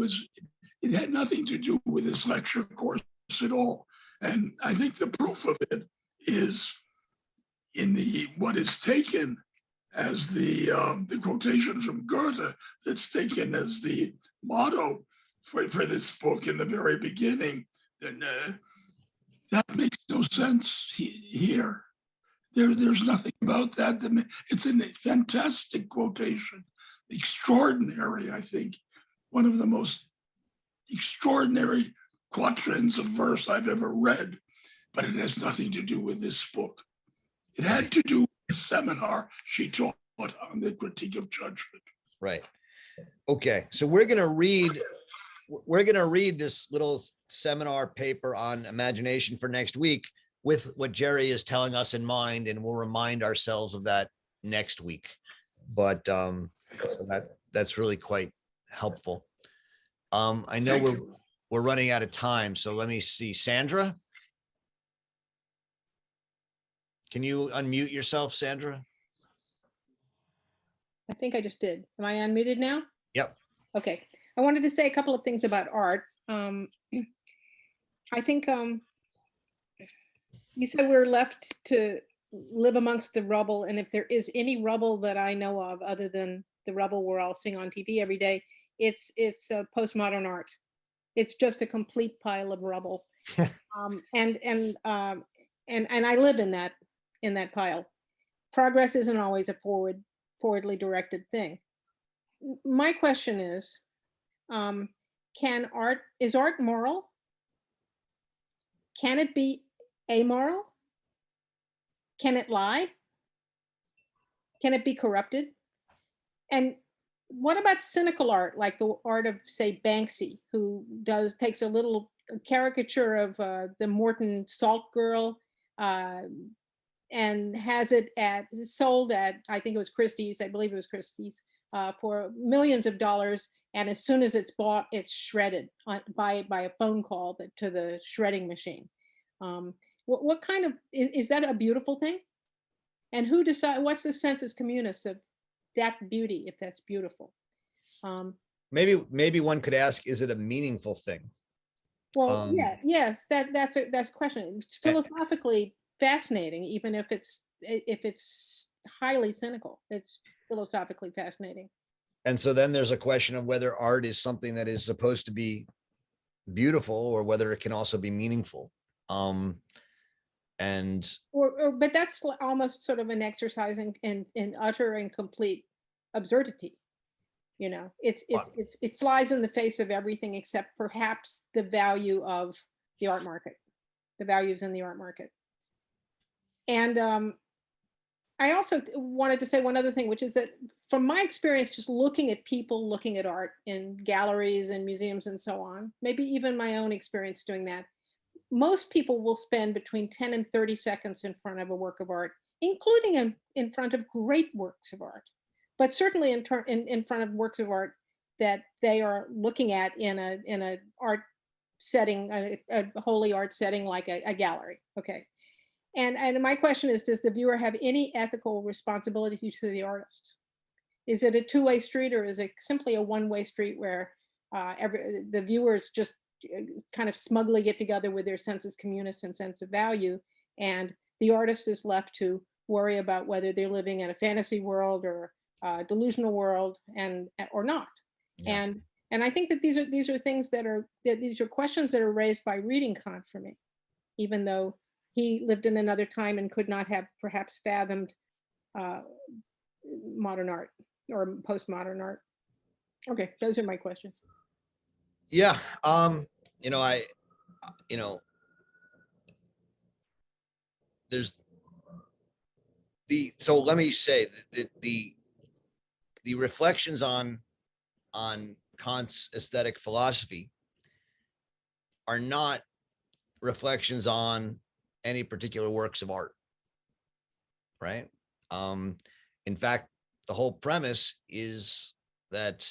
had nothing to do with this lecture course at all. And I think the proof of it is in what is taken as the quotation from Goethe that's taken as the motto for this book in the very beginning. Then that makes no sense here. There's nothing about that. It's a fantastic quotation, extraordinary, I think, one of the most extraordinary quatrains of verse I've ever read, but it has nothing to do with this book. It had to do with a seminar she taught on the critique of judgment. Right. Okay. So we're going to read this little seminar paper on imagination for next week with what Jerry is telling us in mind, and we'll remind ourselves of that next week. But so that's really quite helpful. I know we're running out of time, so let me see. Sandra, can you unmute yourself, Sandra? I think I just did. Am I unmuted now? Yep. Okay. I wanted to say a couple of things about art. I think you said we're left to live amongst the rubble, and if there is any rubble that I know of other than the rubble we're all seeing on TV every day, it's postmodern art. It's just a complete pile of rubble, and I live in that pile. Progress isn't always a forwardly directed thing. My question is art moral? Can it be amoral? Can it lie? Can it be corrupted? And what about cynical art, like the art of, say, Banksy, who takes a little caricature of the Morton Salt Girl and has it sold at, I think it was Christie's, I believe it was Christie's, for millions of dollars. And as soon as it's bought, it's shredded by a phone call to the shredding machine. What kind of, is that a beautiful thing? And who decides, what's the sensus communis of that beauty, if that's beautiful? Maybe one could ask, is it a meaningful thing? Well, yes, that's a question. It's philosophically fascinating, even if it's highly cynical. It's philosophically fascinating. And so then there's a question of whether art is something that is supposed to be beautiful or whether it can also be meaningful. But that's almost sort of an exercise in utter and complete absurdity. You know, it flies in the face of everything except perhaps the value of the art market, the values in the art market. And I also wanted to say one other thing, which is that from my experience, just looking at people looking at art in galleries and museums and so on, maybe even my own experience doing that, most people will spend between 10 and 30 seconds in front of a work of art, including in front of great works of art, but certainly in front of works of art that they are looking at in a art setting, a holy art setting like a gallery. Okay. And my question is, does the viewer have any ethical responsibility to the artist? Is it a two-way street, or is it simply a one-way street where the viewers just kind of smugly get together with their sensus communis and sense of value, and the artist is left to worry about whether they're living in a fantasy world or a delusional world or not? Yeah. And I think that these are things these are questions that are raised by reading Kant for me, even though he lived in another time and could not have perhaps fathomed modern art or postmodern art. Okay, those are my questions. Yeah, there's so let me say that the reflections on Kant's aesthetic philosophy are not reflections on any particular works of art, right? In fact, the whole premise is that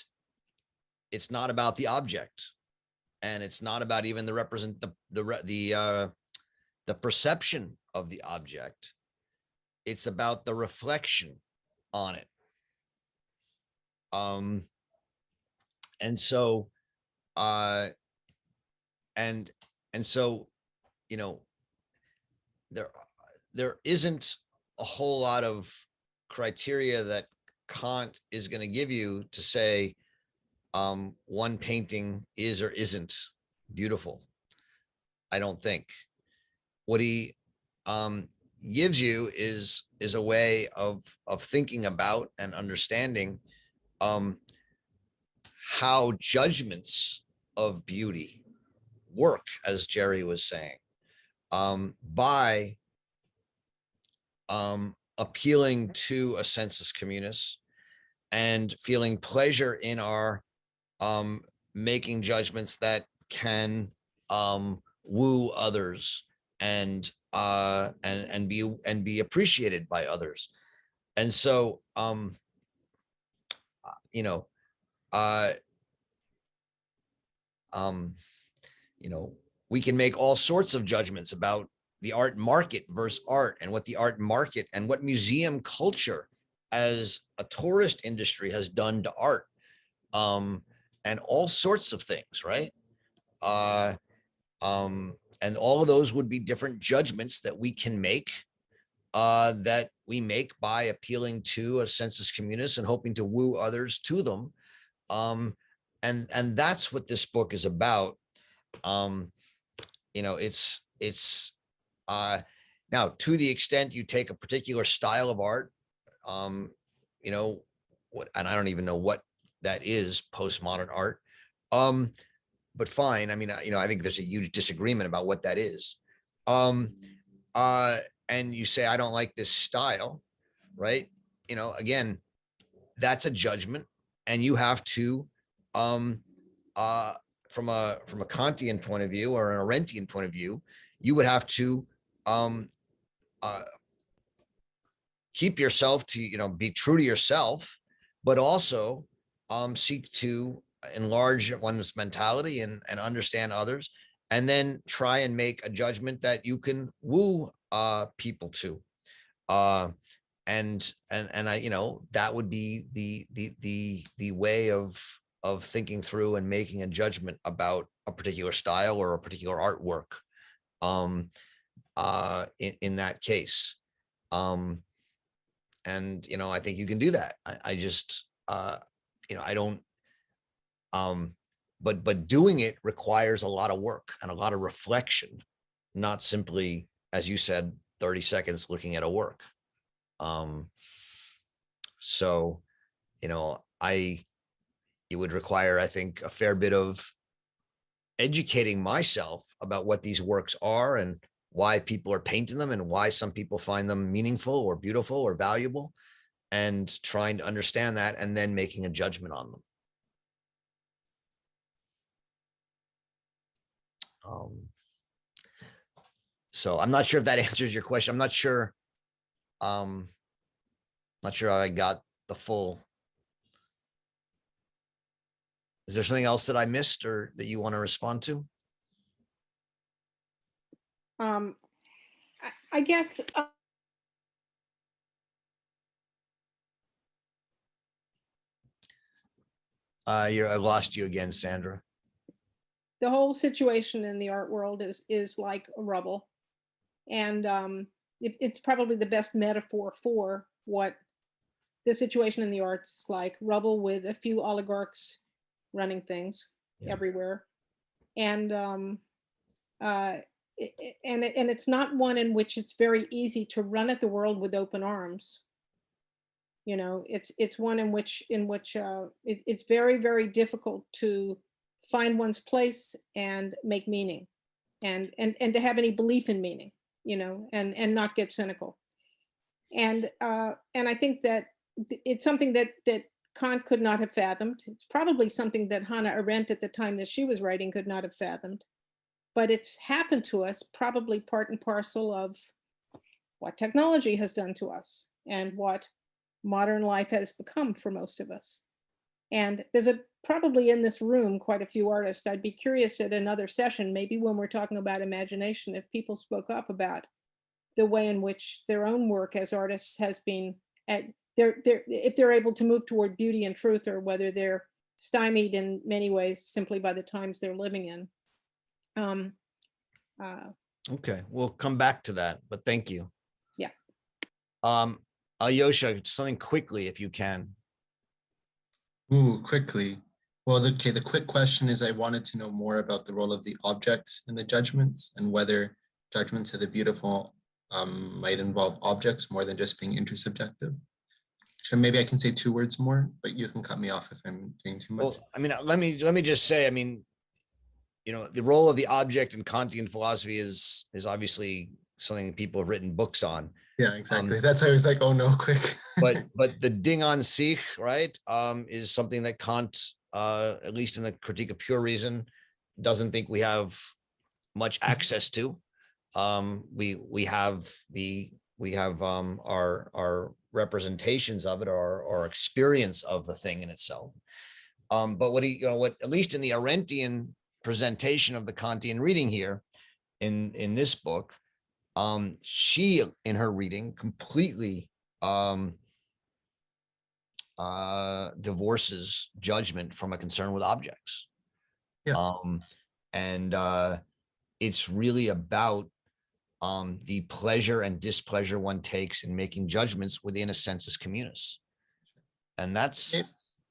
it's not about the object, and it's not about even the perception of the object. It's about the reflection on it. And so, there isn't a whole lot of criteria that Kant is going to give you to say one painting is or isn't beautiful. I don't think. What he gives you is a way of thinking about and understanding how judgments of beauty work, as Jerry was saying, by appealing to a sensus communis and feeling pleasure in our making judgments that can woo others and be appreciated by others. And so we can make all sorts of judgments about the art market versus art, and what the art market and what museum culture as a tourist industry has done to art, and all sorts of things, right? And all of those would be different judgments that we can make, that we make by appealing to a sensus communis and hoping to woo others to them. And that's what this book is about. It's now, to the extent you take a particular style of art, and I don't even know what that is, postmodern art. But fine. I mean, I think there's a huge disagreement about what that is. And you say, I don't like this style, right? Again, that's a judgment, and you have to, from a Kantian point of view or an Arendtian point of view, you would have to keep yourself to, be true to yourself, but also seek to enlarge one's mentality and understand others, and then try and make a judgment that you can woo people to. And that would be the way of thinking through and making a judgment about a particular style or a particular artwork. In that case, And, I think you can do that. I just, I don't, but doing it requires a lot of work and a lot of reflection, not simply, as you said, 30 seconds looking at a work. So, it would require, I think, a fair bit of educating myself about what these works are and why people are painting them and why some people find them meaningful or beautiful or valuable, and trying to understand that and then making a judgment on them. So I'm not sure if that answers your question. I'm not sure. Not sure I got the full. Is there something else that I missed or that you want to respond to? I guess I lost you again, Sandra. the whole situation in the art world is like a rubble, and it's probably the best metaphor for what the situation in the arts is like: rubble with a few oligarchs running things everywhere, and it's not one in which it's very easy to run at the world with open arms. It's one in which it's very, very difficult to find one's place and make meaning, and to have any belief in meaning, and not get cynical. And I think that it's something that Kant could not have fathomed. It's probably something that Hannah Arendt at the time that she was writing could not have fathomed. But it's happened to us, probably part and parcel of what technology has done to us and what modern life has become for most of us. And there's probably in this room quite a few artists. I'd be curious at another session, maybe when we're talking about imagination, if people spoke up about the way in which their own work as artists has been if they're able to move toward beauty and truth, or whether they're stymied in many ways simply by the times they're living in. Okay, we'll come back to that, but thank you. Yeah. Alyosha, something quickly if you can. Ooh, quickly. Well, okay, the quick question is I wanted to know more about the role of the objects in the judgments, and whether judgments of the beautiful might involve objects more than just being intersubjective. So maybe I can say 2 words more, but you can cut me off if I'm doing too much. Well, I mean, let me just say, I mean, the role of the object in Kantian philosophy is obviously something that people have written books on. Yeah, exactly. That's why I was like, oh no, quick. but the Ding an sich, right, is something that Kant, at least in the Critique of Pure Reason, doesn't think we have much access to. We have our representations of it, or our experience of the thing in itself. But what at least in the Arendtian presentation of the Kantian reading here in this book, she in her reading completely divorces judgment from a concern with objects. Yeah. And it's really about the pleasure and displeasure one takes in making judgments within a sensus communis. And that's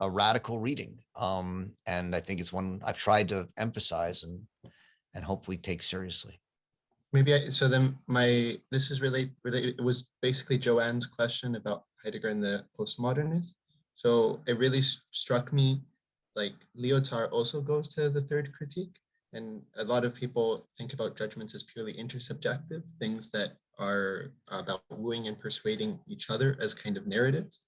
a radical reading. And I think it's one I've tried to emphasize and hopefully take seriously. Maybe this is related. It was basically Joanne's question about Heidegger and the postmodernists. So it really struck me, like Lyotard also goes to the third critique. And a lot of people think about judgments as purely intersubjective, things that are about wooing and persuading each other as kind of narratives.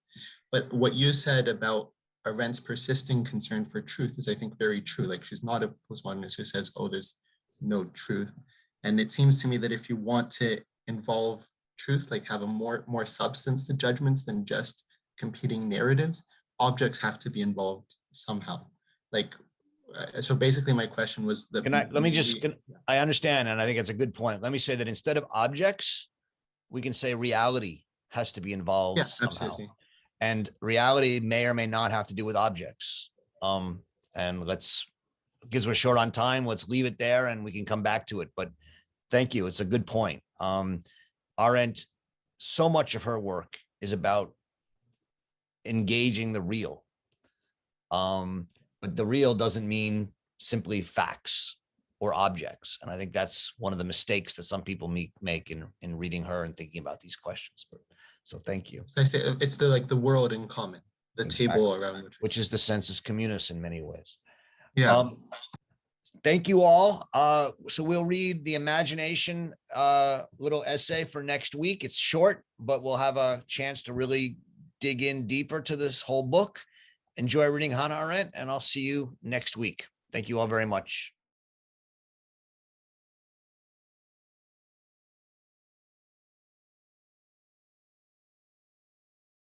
But what you said about Arendt's persisting concern for truth is, I think, very true. Like, she's not a postmodernist who says, oh, there's no truth. And it seems to me that if you want to involve truth, like have a more substance to judgments than just competing narratives, objects have to be involved somehow. Like, so basically my question was I understand. And I think it's a good point. Let me say that instead of objects, we can say reality has to be involved somehow. Absolutely. And reality may or may not have to do with objects. And because we're short on time, let's leave it there and we can come back to it. But thank you. It's a good point. Arendt, so much of her work is about engaging the real. But the real doesn't mean simply facts or objects. And I think that's one of the mistakes that some people make in reading her and thinking about these questions. But so thank you. I say it's the world in common, the table around which is the sensus communis in many ways. Yeah. Thank you all. So we'll read the imagination little essay for next week. It's short, but we'll have a chance to really dig in deeper to this whole book. Enjoy reading Hannah Arendt, and I'll see you next week. Thank you all very much.